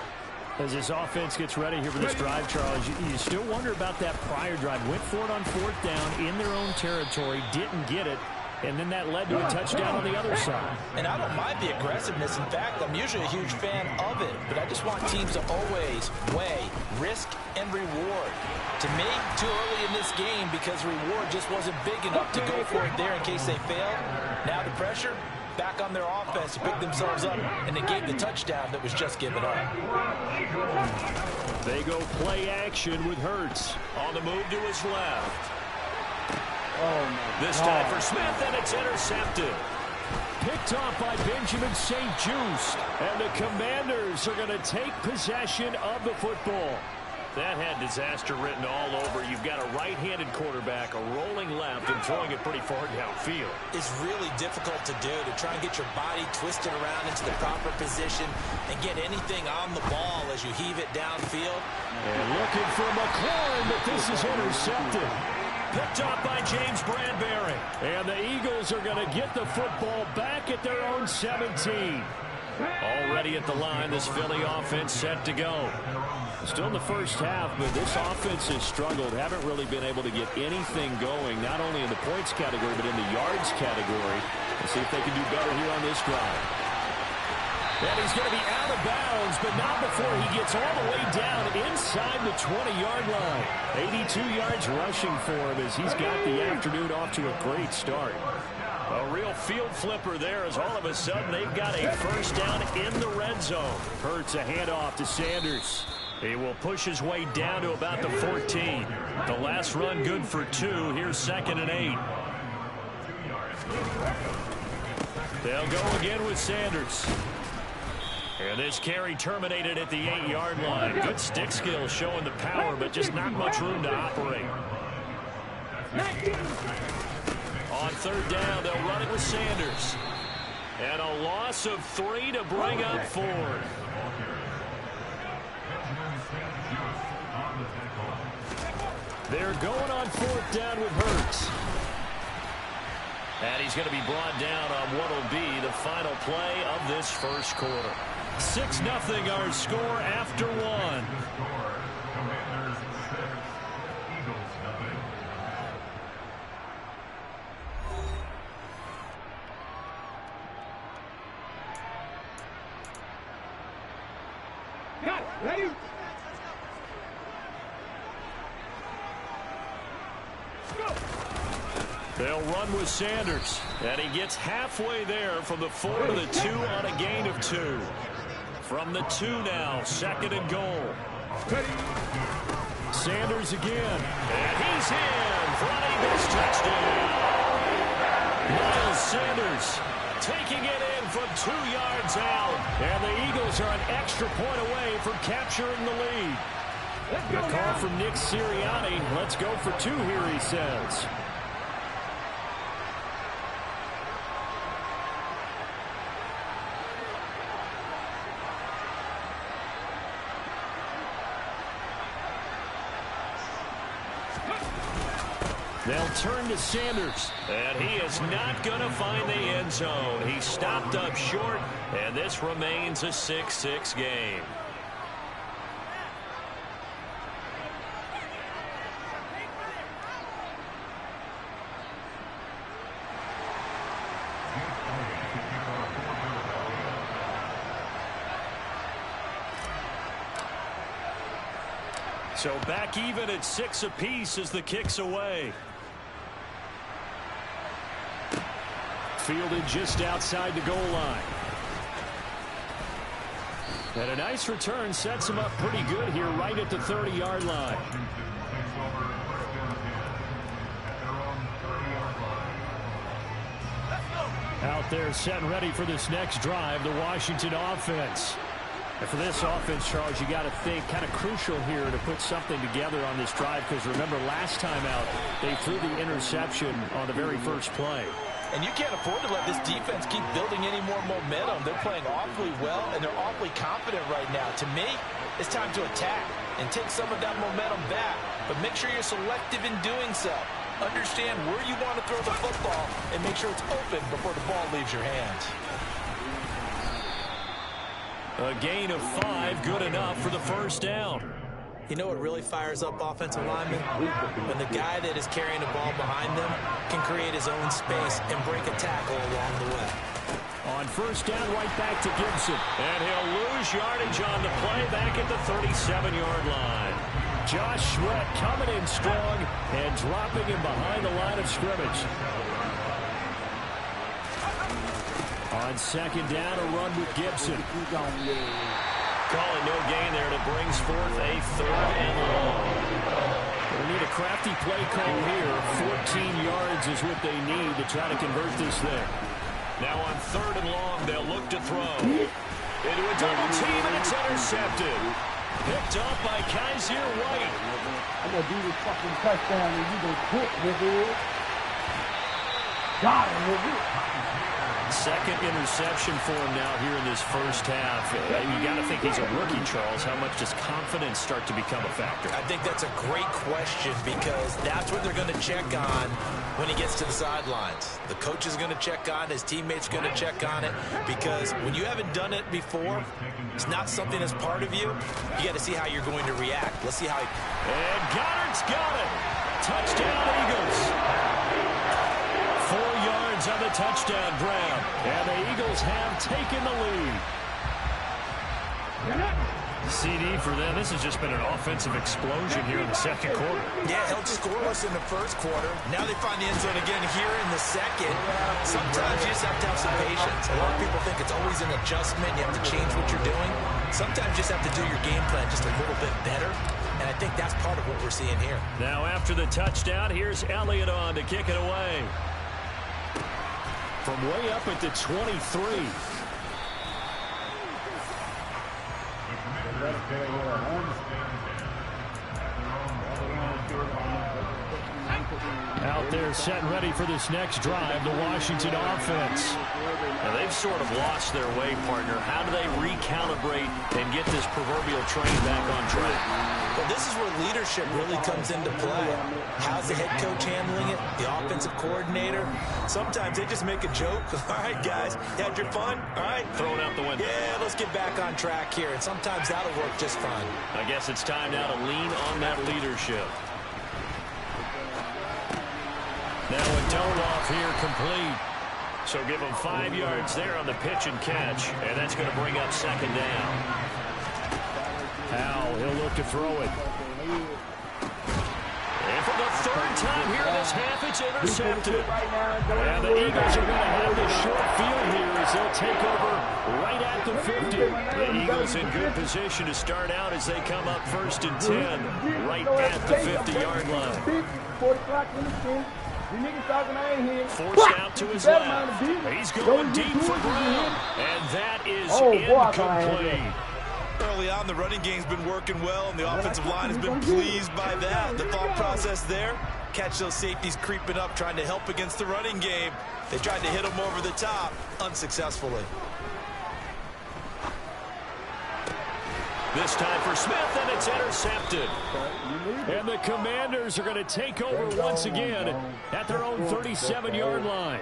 As this offense gets ready here for this drive, Charles, you still wonder about that prior drive. Went for it on 4th down in their own territory, didn't get it, and then that led to a touchdown on the other side. And I don't mind the aggressiveness. In fact, I'm usually a huge fan of it, but I just want teams to always weigh risk and reward. To me, too early in this game, because reward just wasn't big enough to go for it there in case they failed. Now the pressure back on their offense to pick themselves up, and they gave the touchdown that was just given up. They go play action with Hurts on the move to his left. This time for Smith, and it's intercepted. Picked off by Benjamin St-Juste, and the Commanders are going to take possession of the football. That had disaster written all over. You've got a right-handed quarterback, a rolling left, and throwing it pretty far downfield. It's really difficult to do, to try and get your body twisted around into the proper position and get anything on the ball as you heave it downfield. And looking for McLaurin, but this is intercepted. Picked up by James Bradbury. And the Eagles are going to get the football back at their own 17. Already at the line, this Philly offense set to go. Still in the first half, but this offense has struggled. Haven't really been able to get anything going, not only in the points category, but in the yards category. Let's see if they can do better here on this drive. And he's going to be out of bounds, but not before he gets all the way down inside the 20-yard line. 82 yards rushing for him as he's got the afternoon off to a great start. A real field flipper there, as all of a sudden they've got a first down in the red zone. Hurts a handoff to Sanders. He will push his way down to about the 14. The last run good for 2. Here's 2nd and 8. They'll go again with Sanders. And this carry terminated at the 8-yard line. Good stick skill showing the power, but just not much room to operate. On 3rd down, they'll run it with Sanders. And a loss of 3 to bring up 4. They're going on 4th down with Hurts. And he's going to be brought down on what will be the final play of this first quarter. 6-0 our score after 1. Ready? They'll run with Sanders, and he gets halfway there from the 4 to the 2 on a gain of 2. From the 2 now, 2nd and goal. Sanders again, and he's in for an Eagles touchdown. Miles Sanders taking it in from 2 yards out. And the Eagles are an extra point away from capturing the lead. A call from Nick Sirianni. Let's go for 2 here, he says. They'll turn to Sanders. And he is not going to find the end zone. He stopped up short, and this remains a 6-6 game. So back even at 6 apiece as the kick's away. Fielded just outside the goal line. And a nice return sets him up pretty good here right at the 30-yard line. Out there set and ready for this next drive, the Washington offense. And for this offense, Charles, you got to think kind of crucial here to put something together on this drive, because remember last time out they threw the interception on the very first play. And you can't afford to let this defense keep building any more momentum. They're playing awfully well, and they're awfully confident right now. To me, it's time to attack and take some of that momentum back, but make sure you're selective in doing so. Understand where you want to throw the football and make sure it's open before the ball leaves your hands. A gain of 5, good enough for the first down. You know what really fires up offensive linemen? When the guy that is carrying the ball behind them can create his own space and break a tackle along the way. On first down, right back to Gibson. And he'll lose yardage on the play back at the 37-yard line. Josh Sweat coming in strong and dropping him behind the line of scrimmage. On second down, a run with Gibson. Calling no gain there, and it brings forth a 3rd and long. They need a crafty play call here. 14 yards is what they need to try to convert this thing. Now on 3rd and long, they'll look to throw. Into a double team, and it's intercepted. Picked up by Kaiser White. I'm going to do this fucking touchdown, and you going to quit with it. Got him with it. Second interception for him now here in this first half. You got to think he's a rookie, Charles. How much does confidence start to become a factor? I think that's a great question, because that's what they're going to check on when he gets to the sidelines. The coach is going to check on it. His teammates are going to check on it, because when you haven't done it before, it's not something that's part of you. You got to see how you're going to react. Let's see how he... And Goddard's got it. Touchdown, Eagles. 4 yards on the touchdown grab. And the Eagles have taken the lead. CD for them. This has just been an offensive explosion here in the second quarter. Yeah, held scoreless in the first quarter. Now they find the end zone again here in the second. Sometimes you just have to have some patience. A lot of people think it's always an adjustment. You have to change what you're doing. Sometimes you just have to do your game plan just a little bit better. And I think that's part of what we're seeing here. Now after the touchdown, here's Elliott on to kick it away. From way up at the 23. Out there set and ready for this next drive, the Washington offense. Now they've sort of lost their way, partner. How do they recalibrate and get this proverbial train back on track? Well, this is where leadership really comes into play. How's the head coach handling it? The offensive coordinator? Sometimes they just make a joke. All right, guys, you had your fun? All right. Throw it out the window. Yeah, let's get back on track here. And sometimes that'll work just fine. I guess it's time now to lean on that leadership. Now a dome off here complete. So give him 5 yards there on the pitch and catch. And that's going to bring up second down. Howell, he'll look to throw it. And for the 3rd time here this half, it's intercepted. And the Eagles are going to have this short field here as they'll take over right at the 50. The Eagles in good position to start out as they come up 1st and 10 right at the 50-yard line. Forced out to his left. He's going deep for ground. And that is incomplete. Early on, the running game's been working well, and the offensive line has been pleased by that. The thought process there, catch those safeties creeping up, trying to help against the running game. They tried to hit him over the top, unsuccessfully. This time for Smith, and it's intercepted. And the Commanders are going to take over once again at their own 37-yard line.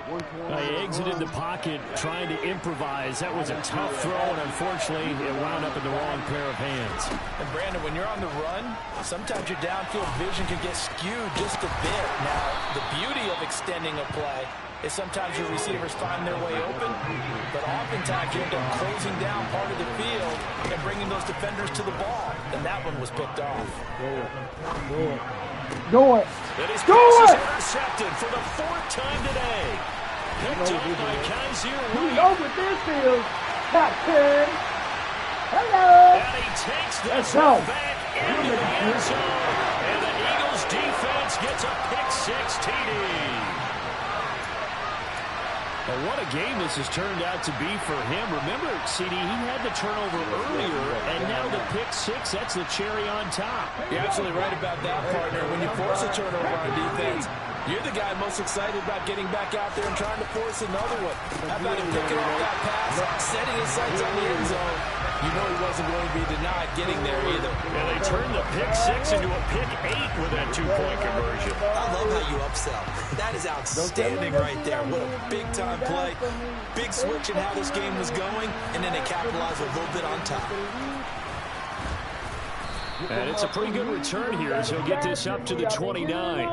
He exited the pocket trying to improvise. That was a tough throw, and unfortunately, it wound up in the wrong pair of hands. And Brandon, when you're on the run, sometimes your downfield vision can get skewed just a bit. Now, the beauty of extending a play is sometimes your receivers find their way open, but oftentimes you end up closing down part of the field and bringing those defenders to the ball, and that one was picked off. Go it. And his pass is intercepted for the 4th time today. Picked up by Kaiser White. Over this field. Top 10. Hello. And he takes this one back into the end zone. And the Eagles defense gets a pick-6 TD. Well, what a game this has turned out to be for him. Remember, CD, he had the turnover earlier, and now the pick-6, that's the cherry on top. You're absolutely right about that, partner. When you force a turnover on defense, you're the guy most excited about getting back out there and trying to force another one. How about him picking off that pass, setting his sights on the end zone? You know he wasn't going to be denied getting there either. And they turned the pick-6 into a pick-8 with that 2-point conversion. I love how you upsell. That is outstanding right there. What a big-time play. Big switch in how this game was going, and then they capitalized a little bit on top. And it's a pretty good return here as he'll get this up to the 29.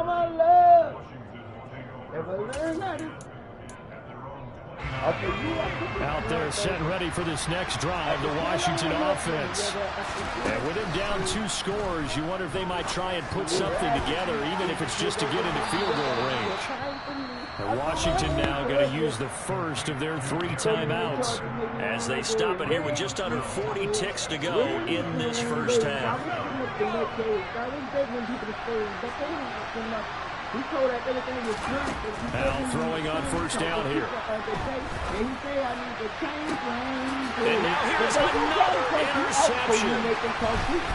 Out there set and ready for this next drive, the Washington offense. And with him down 2 scores, you wonder if they might try and put something together, even if it's just to get into field goal range. And Washington now going to use the first of their 3 timeouts as they stop it here with just under 40 ticks to go in this first half. Now throwing on first down here. And now here's another interception.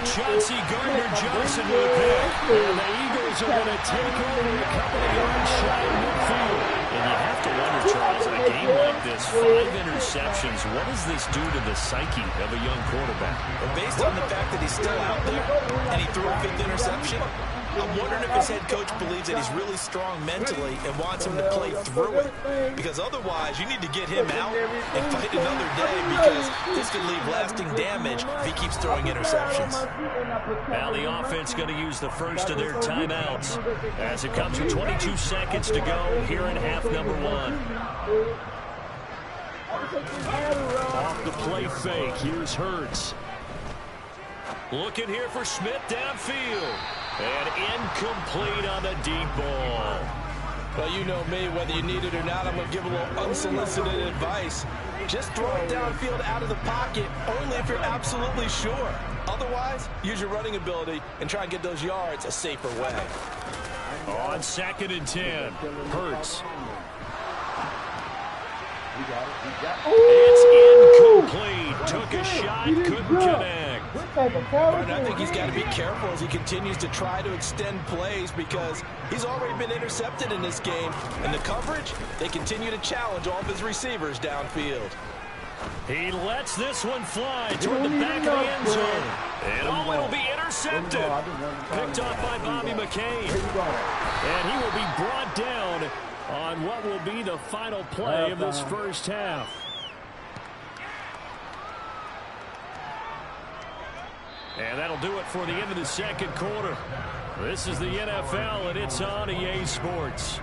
Chauncey Gardner-Johnson with a pick. And the Eagles are going to take over a couple of yards shy of midfield. And you have to wonder, Charles, in a game like this, 5 interceptions, what does this do to the psyche of a young quarterback? Well, based on the fact that he's still out there and he threw a 5th interception, I'm wondering if his head coach believes that he's really strong mentally and wants him to play through it. Because otherwise, you need to get him out and fight another day, because this could leave lasting damage if he keeps throwing interceptions. Now the offense going to use the first of their timeouts as it comes with 22 seconds to go here in half number 1. Off the play fake, here's Hurts. Looking here for Smith downfield. And incomplete on the deep ball. Well, you know me, whether you need it or not, I'm going to give a little unsolicited advice. Just throw it downfield out of the pocket, only if you're absolutely sure. Otherwise, use your running ability and try and get those yards a safer way. On 2nd and 10, Hurts. It's incomplete. Took a shot, couldn't connect. But I think he's got to be careful as he continues to try to extend plays, because he's already been intercepted in this game. And the coverage, they continue to challenge all of his receivers downfield. He lets this one fly toward the back of the end zone. And it'll be intercepted. Picked off by Bobby McCain. And he will be brought down on what will be the final play of this first half. And that'll do it for the end of the second quarter. This is the NFL, and it's on EA Sports.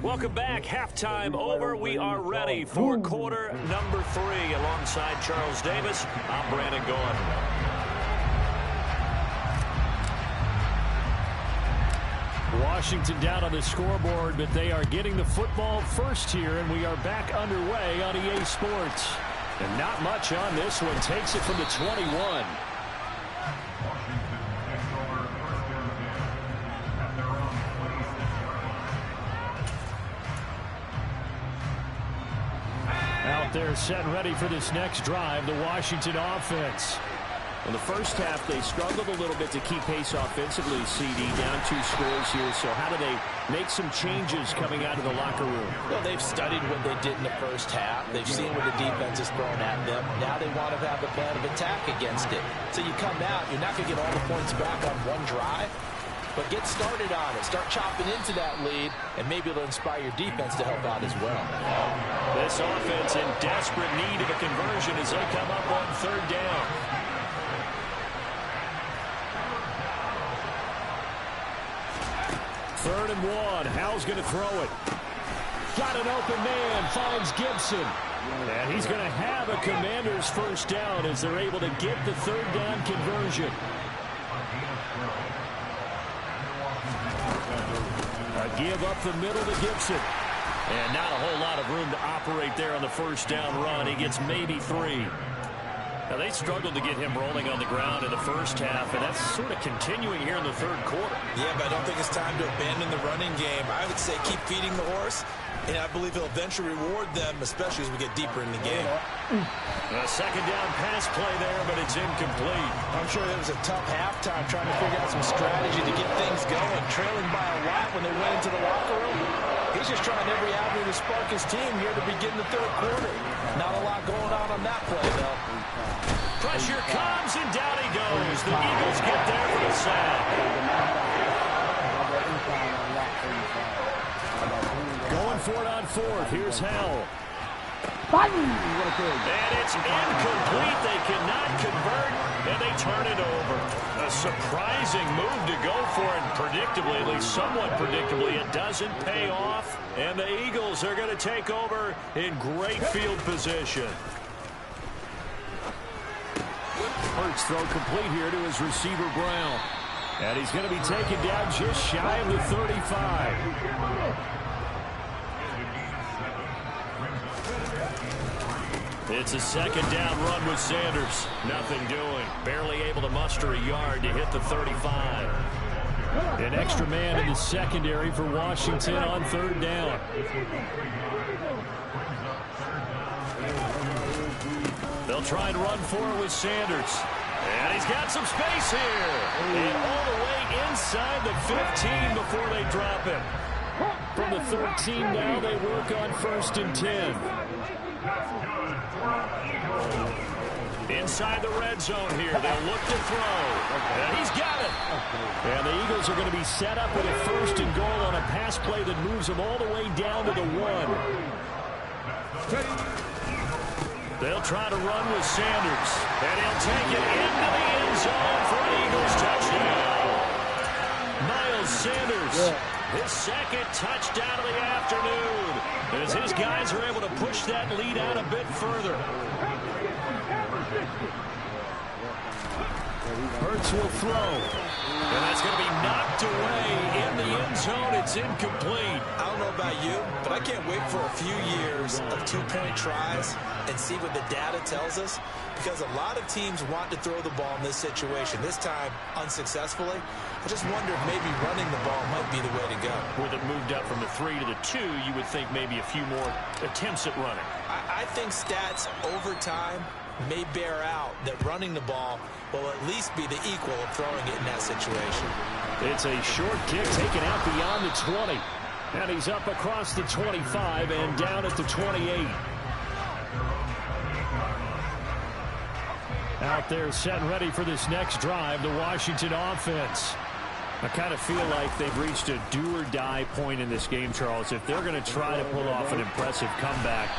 Welcome back. Halftime over. We are ready for quarter number 3. Alongside Charles Davis, I'm Brandon Gordon. Washington down on the scoreboard, but they are getting the football first here, and we are back underway on EA Sports. And not much on this one. Takes it from the 21. Out there set and ready for this next drive, the Washington offense. In the first half, they struggled a little bit to keep pace offensively, CD, down 2 scores here. So how do they make some changes coming out of the locker room? Well, they've studied what they did in the first half. They've seen what the defense is throwing at them. Now they want to have a plan of attack against it. So you come out, you're not going to get all the points back on one drive, but get started on it. Start chopping into that lead, and maybe it'll inspire your defense to help out as well. This offense in desperate need of a conversion as they come up on 3rd down. Third and 1. Howell's going to throw it. Got an open man. Finds Gibson. And he's going to have a Commanders first down as they're able to get the 3rd down conversion. A give up the middle to Gibson. And not a whole lot of room to operate there on the first down run. He gets maybe 3. Now, they struggled to get him rolling on the ground in the first half, and that's sort of continuing here in the 3rd quarter. Yeah, but I don't think it's time to abandon the running game. I would say keep feeding the horse, and I believe he'll eventually reward them, especially as we get deeper in the game. A 2nd down pass play there, but it's incomplete. I'm sure it was a tough halftime trying to figure out some strategy to get things going, trailing by a lot when they went into the locker room. He's just trying every avenue to spark his team here to begin the 3rd quarter. Not a lot going on that play, though. Pressure comes, and down he goes. The Eagles get there for the sack. Going for it on 4th. Here's Howell. And it's incomplete. They cannot convert, and they turn it over. A surprising move to go for it. Predictably, at least somewhat predictably, it doesn't pay off. And the Eagles are going to take over in great field position. Hurts throw complete here to his receiver, Brown. And he's going to be taken down just shy of the 35. It's a 2nd down run with Sanders. Nothing doing. Barely able to muster a yard to hit the 35. An extra man in the secondary for Washington on 3rd down. They'll try and run for it with Sanders. And he's got some space here. And all the way inside the 15 before they drop him. From the 13 now, they work on 1st and 10. Inside the red zone here. They'll look to throw. And he's got it. And the Eagles are going to be set up with a 1st and goal on a pass play that moves them all the way down to the 1. They'll try to run with Sanders. And he'll take it into the end zone for an Eagles touchdown. Miles Sanders, his 2nd touchdown of the afternoon. As his guys are able to push that lead out a bit further. Hurts will throw. And that's going to be knocked away in the end zone. It's incomplete. I don't know about you, but I can't wait for a few years of 2-point tries and see what the data tells us, because a lot of teams want to throw the ball in this situation. This time, unsuccessfully. I just wonder if maybe running the ball might be the way to go. With it moved up from the 3 to the 2, you would think maybe a few more attempts at running. I think stats over time may bear out that running the ball will at least be the equal of throwing it in that situation. It's a short kick taken out beyond the 20. And he's up across the 25 and down at the 28. Out there set and ready for this next drive, the Washington offense. I kind of feel like they've reached a do-or-die point in this game, Charles. If they're going to try to pull off an impressive comeback,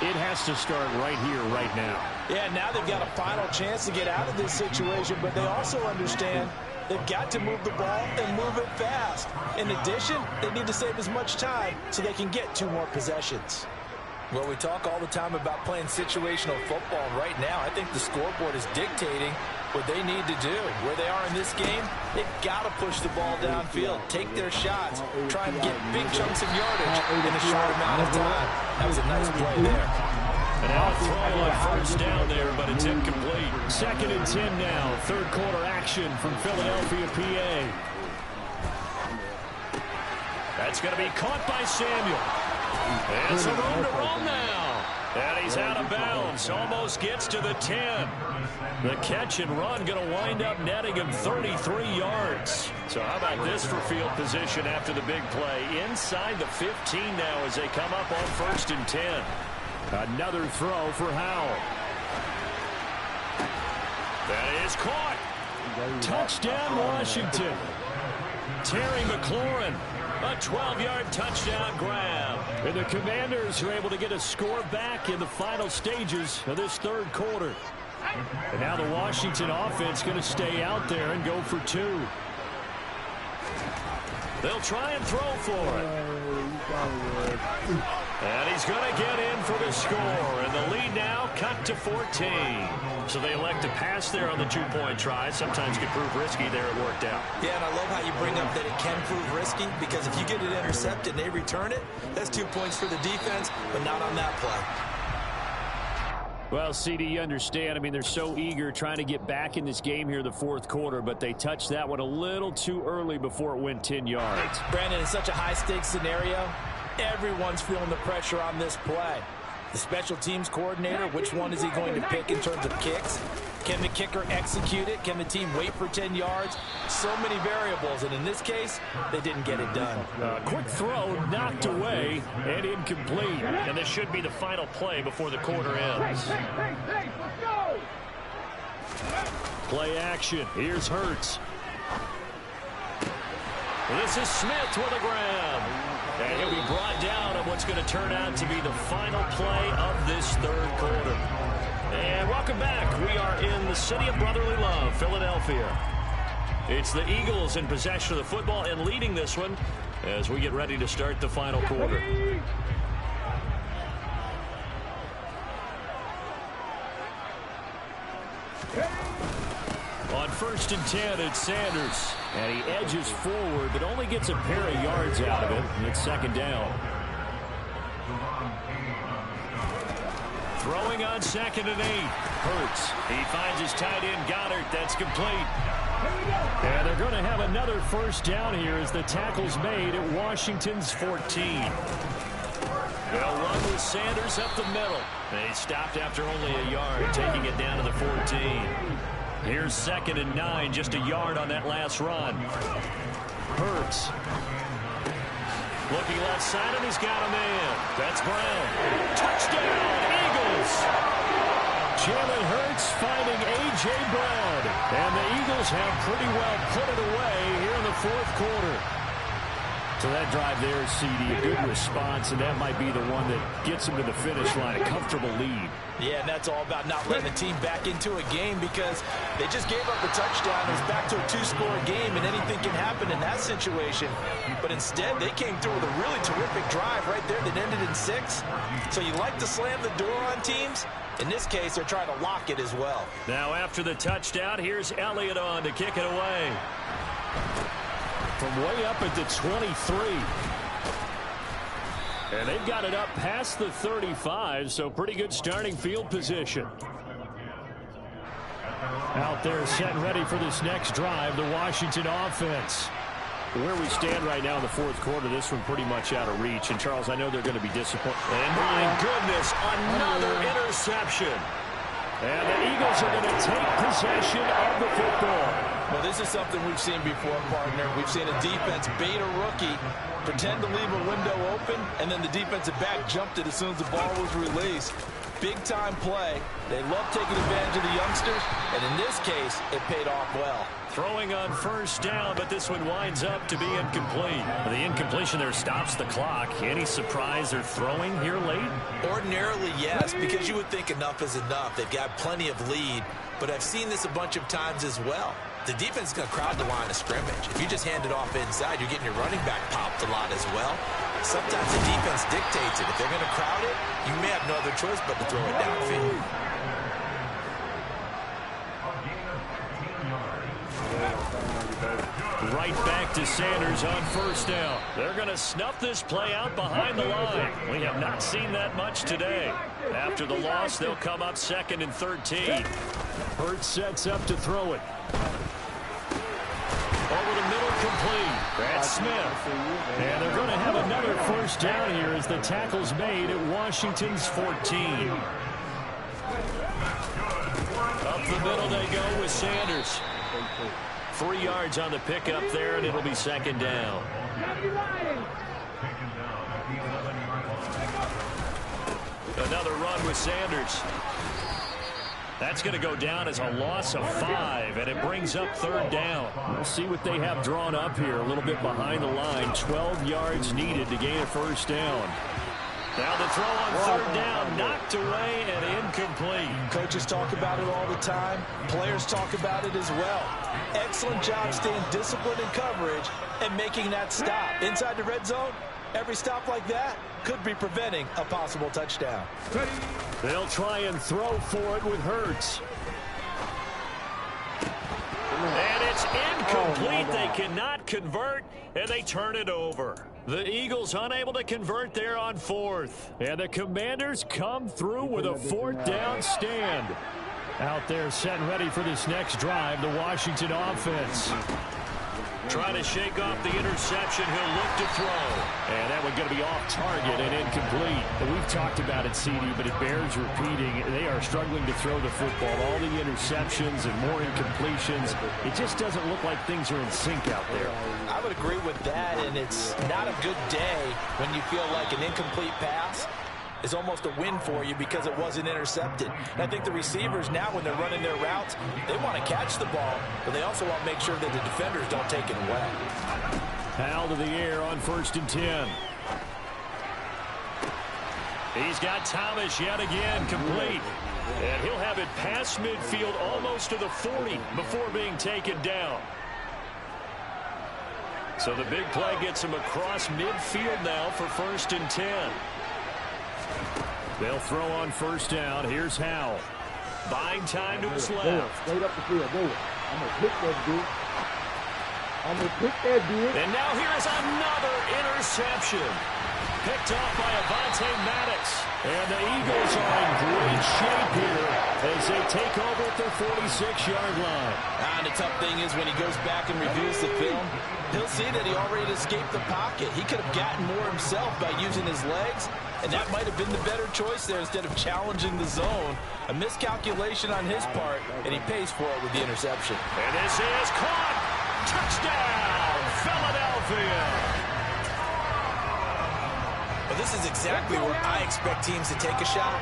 it has to start right here, right now. Yeah, now they've got a final chance to get out of this situation, but they also understand they've got to move the ball and move it fast. In addition, they need to save as much time so they can get 2 more possessions. Well, we talk all the time about playing situational football. Right now, I think the scoreboard is dictating what they need to do. Where they are in this game, they've got to push the ball downfield, take their shots, try and get big chunks of yardage in a short amount of time. That was a nice play there. And now a throw on first down there, but it's incomplete. 2nd and 10 now. Third quarter action from Philadelphia, PA. That's going to be caught by Samuel. And some room to run now. And he's out of bounds. Almost gets to the 10. The catch and run going to wind up netting him 33 yards. So how about this for field position after the big play? Inside the 15 now as they come up on 1st and 10. Another throw for Howell. That is caught. Touchdown, Washington. Terry McLaurin. A 12-yard touchdown grab. And the Commanders are able to get a score back in the final stages of this third quarter. And now the Washington offense going to stay out there and go for 2. They'll try and throw for it. And he's going to get in for the score. And the lead now cut to 14. So they elect to pass there on the 2-point try. Sometimes can prove risky there. It worked out. Yeah, and I love how you bring up that it can prove risky, because if you get it intercepted and they return it, that's 2 points for the defense, but not on that play. Well, CD, you understand. I mean, they're so eager trying to get back in this game here in the fourth quarter, but they touched that one a little too early before it went 10 yards. Brandon, in such a high-stakes scenario, everyone's feeling the pressure on this play. The special teams coordinator, which one is he going to pick in terms of kicks? Can the kicker execute it? Can the team wait for 10 yards? So many variables, and in this case, they didn't get it done. Quick throw knocked away and incomplete. And this should be the final play before the quarter ends. Play action. Here's Hurts. This is Smith with a grab. And he'll be brought down on what's going to turn out to be the final play of this third quarter. And welcome back. We are in the city of brotherly love, Philadelphia. It's the Eagles in possession of the football and leading this one as we get ready to start the final quarter. On 1st and 10, it's Sanders. And he edges forward, but only gets a pair of yards out of it. And it's 2nd down. Throwing on 2nd and 8. Hurts. He finds his tight end, Goddard. That's complete. And they're going to have another first down here as the tackle's made at Washington's 14. They'll run with Sanders up the middle. And he stopped after only a yard, taking it down to the 14. Here's 2nd and 9, just a yard on that last run. Hurts. Looking left side, and he's got a man. That's Brown. Touchdown, Eagles! Jalen Hurts finding A.J. Brown. And the Eagles have pretty well put it away here in the fourth quarter. So that drive there, CD, a good response, and that might be the one that gets them to the finish line, a comfortable lead. Yeah, and that's all about not letting the team back into a game because they just gave up a touchdown. It was back to a 2-score game, and anything can happen in that situation. But instead, they came through with a really terrific drive right there that ended in 6. So you like to slam the door on teams. In this case, they're trying to lock it as well. Now after the touchdown, here's Elliott on to kick it away. From way up at the 23. And they've got it up past the 35, so pretty good starting field position. Out there set and ready for this next drive, the Washington offense. Where we stand right now in the fourth quarter, this one pretty much out of reach. And, Charles, I know they're going to be disappointed. And, my goodness, another interception. And the Eagles are going to take possession of the football. Well, this is something we've seen before, partner. We've seen a defense bait a rookie, pretend to leave a window open, and then the defensive back jumped it as soon as the ball was released. Big-time play. They love taking advantage of the youngsters, and in this case, it paid off well. Throwing on first down, but this one winds up to be incomplete. The incompletion there stops the clock. Any surprise they're throwing here late? Ordinarily, yes, because you would think enough is enough. They've got plenty of lead, but I've seen this a bunch of times as well. The defense is going to crowd the line of scrimmage. If you just hand it off inside, you're getting your running back popped a lot as well. Sometimes the defense dictates it. If they're going to crowd it, you may have no other choice but to throw it downfield. right back to Sanders on first down. They're going to snuff this play out behind the line. We have not seen that much today. After the loss, they'll come up 2nd and 13. Hurts sets up to throw it. Over the middle, complete. That's Smith. And they're going to have another first down here as the tackle's made at Washington's 14. Up the middle they go with Sanders. 3 yards on the pickup there, and it'll be 2nd down. Another run with Sanders. That's going to go down as a loss of 5, and it brings up 3rd down. We'll see what they have drawn up here a little bit behind the line. 12 yards needed to gain a first down. Now the throw on 3rd down, knocked away and incomplete. Coaches talk about it all the time. Players talk about it as well. Excellent job staying disciplined in coverage and making that stop. Inside the red zone, every stop like that could be preventing a possible touchdown. They'll try and throw for it with Hurts. And it's incomplete. They cannot convert, and they turn it over. The Eagles unable to convert there on 4th. And the Commanders come through with a 4th down stand. Out there set and ready for this next drive, the Washington offense. Trying to shake off the interception. He'll look to throw. And that one going to be off target and incomplete. We've talked about it, CD, but it bears repeating. They are struggling to throw the football. All the interceptions and more incompletions. It just doesn't look like things are in sync out there. I would agree with that, and it's not a good day when you feel like an incomplete pass is almost a win for you because it wasn't intercepted. And I think the receivers now, when they're running their routes, they want to catch the ball, but they also want to make sure that the defenders don't take it away. Hal to the air on 1st and 10. He's got Thomas yet again, complete. And he'll have it past midfield almost to the 40 before being taken down. So the big play gets him across midfield now for 1st and 10. They'll throw on 1st down. Here's Howell. Buying time to his left. Straight up the field. Go. I'm going to pick that dude. And now here is another interception. Picked off by Avonte Maddox. And the Eagles are in great shape here as they take over at their 46-yard line. And the tough thing is when he goes back and reviews the film, he'll see that he already escaped the pocket. He could have gotten more himself by using his legs, and that might have been the better choice there instead of challenging the zone. A miscalculation on his part, and he pays for it with the interception. And this is caught. Touchdown, Philadelphia. Well, this is exactly where I expect teams to take a shot.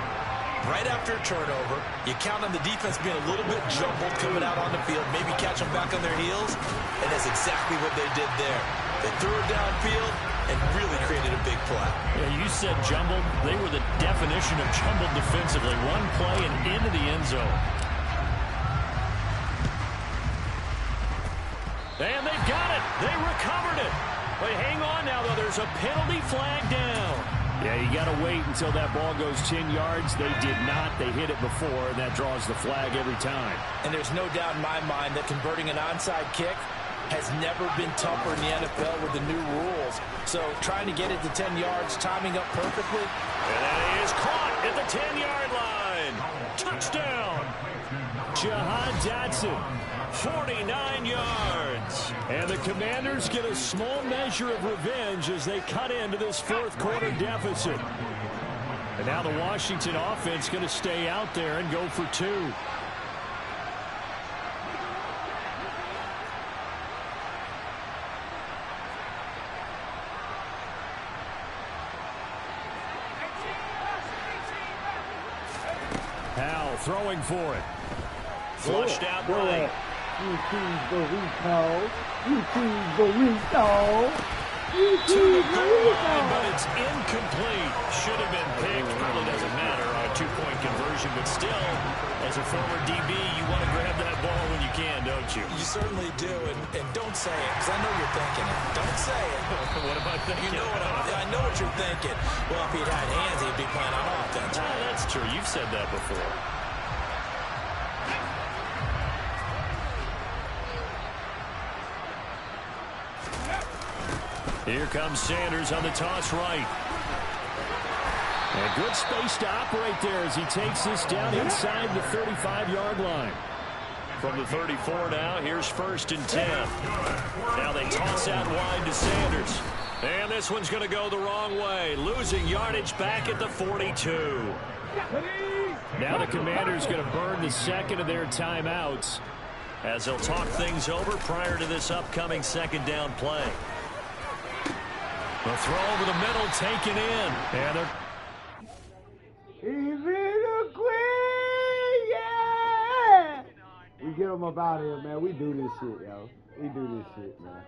Right after a turnover, you count on the defense being a little bit jumbled coming out on the field, maybe catch them back on their heels, and that's exactly what they did there. They threw it downfield and really created a big play. Yeah, you said jumbled. They were the definition of jumbled defensively. One play and into the end zone. And they've got it. They recovered it. But hang on now, though. There's a penalty flag down. Yeah, you got to wait until that ball goes 10 yards. They did not. They hit it before, and that draws the flag every time. And there's no doubt in my mind that converting an onside kick has never been tougher in the NFL with the new rules. So trying to get it to 10 yards, timing up perfectly. And that is caught at the 10-yard line. Touchdown. Jahan Dotson, 49 yards. And the Commanders get a small measure of revenge as they cut into this fourth-quarter deficit. And now the Washington offense going to stay out there and go for 2. Howell throwing for it. Flushed out right. You choose burrito. You choose burrito. You To choose the goal line, but burrito. it's incomplete. Should have been picked. Probably doesn't matter on a 2-point conversion, but still, as a former DB, you want to grab that ball when you can, don't you? You certainly do, and don't say it, because I know you're thinking it. Don't say it. What am I thinking? You know I know what you're thinking. Well, if he'd had hands, he'd be playing on offense. Ah, that's true. You've said that before. Here comes Sanders on the toss right. And good space to operate there as he takes this down inside the 35-yard line. From the 34 now, here's 1st and 10. Now they toss out wide to Sanders. And this one's going to go the wrong way, losing yardage back at the 42. Now the Commanders going to burn the second of their timeouts as they'll talk things over prior to this upcoming 2nd down play. The throw over the middle taken in. And they're... He's real quick, yeah! We get him up out of here, man. We do this shit, yo. We do this shit, man.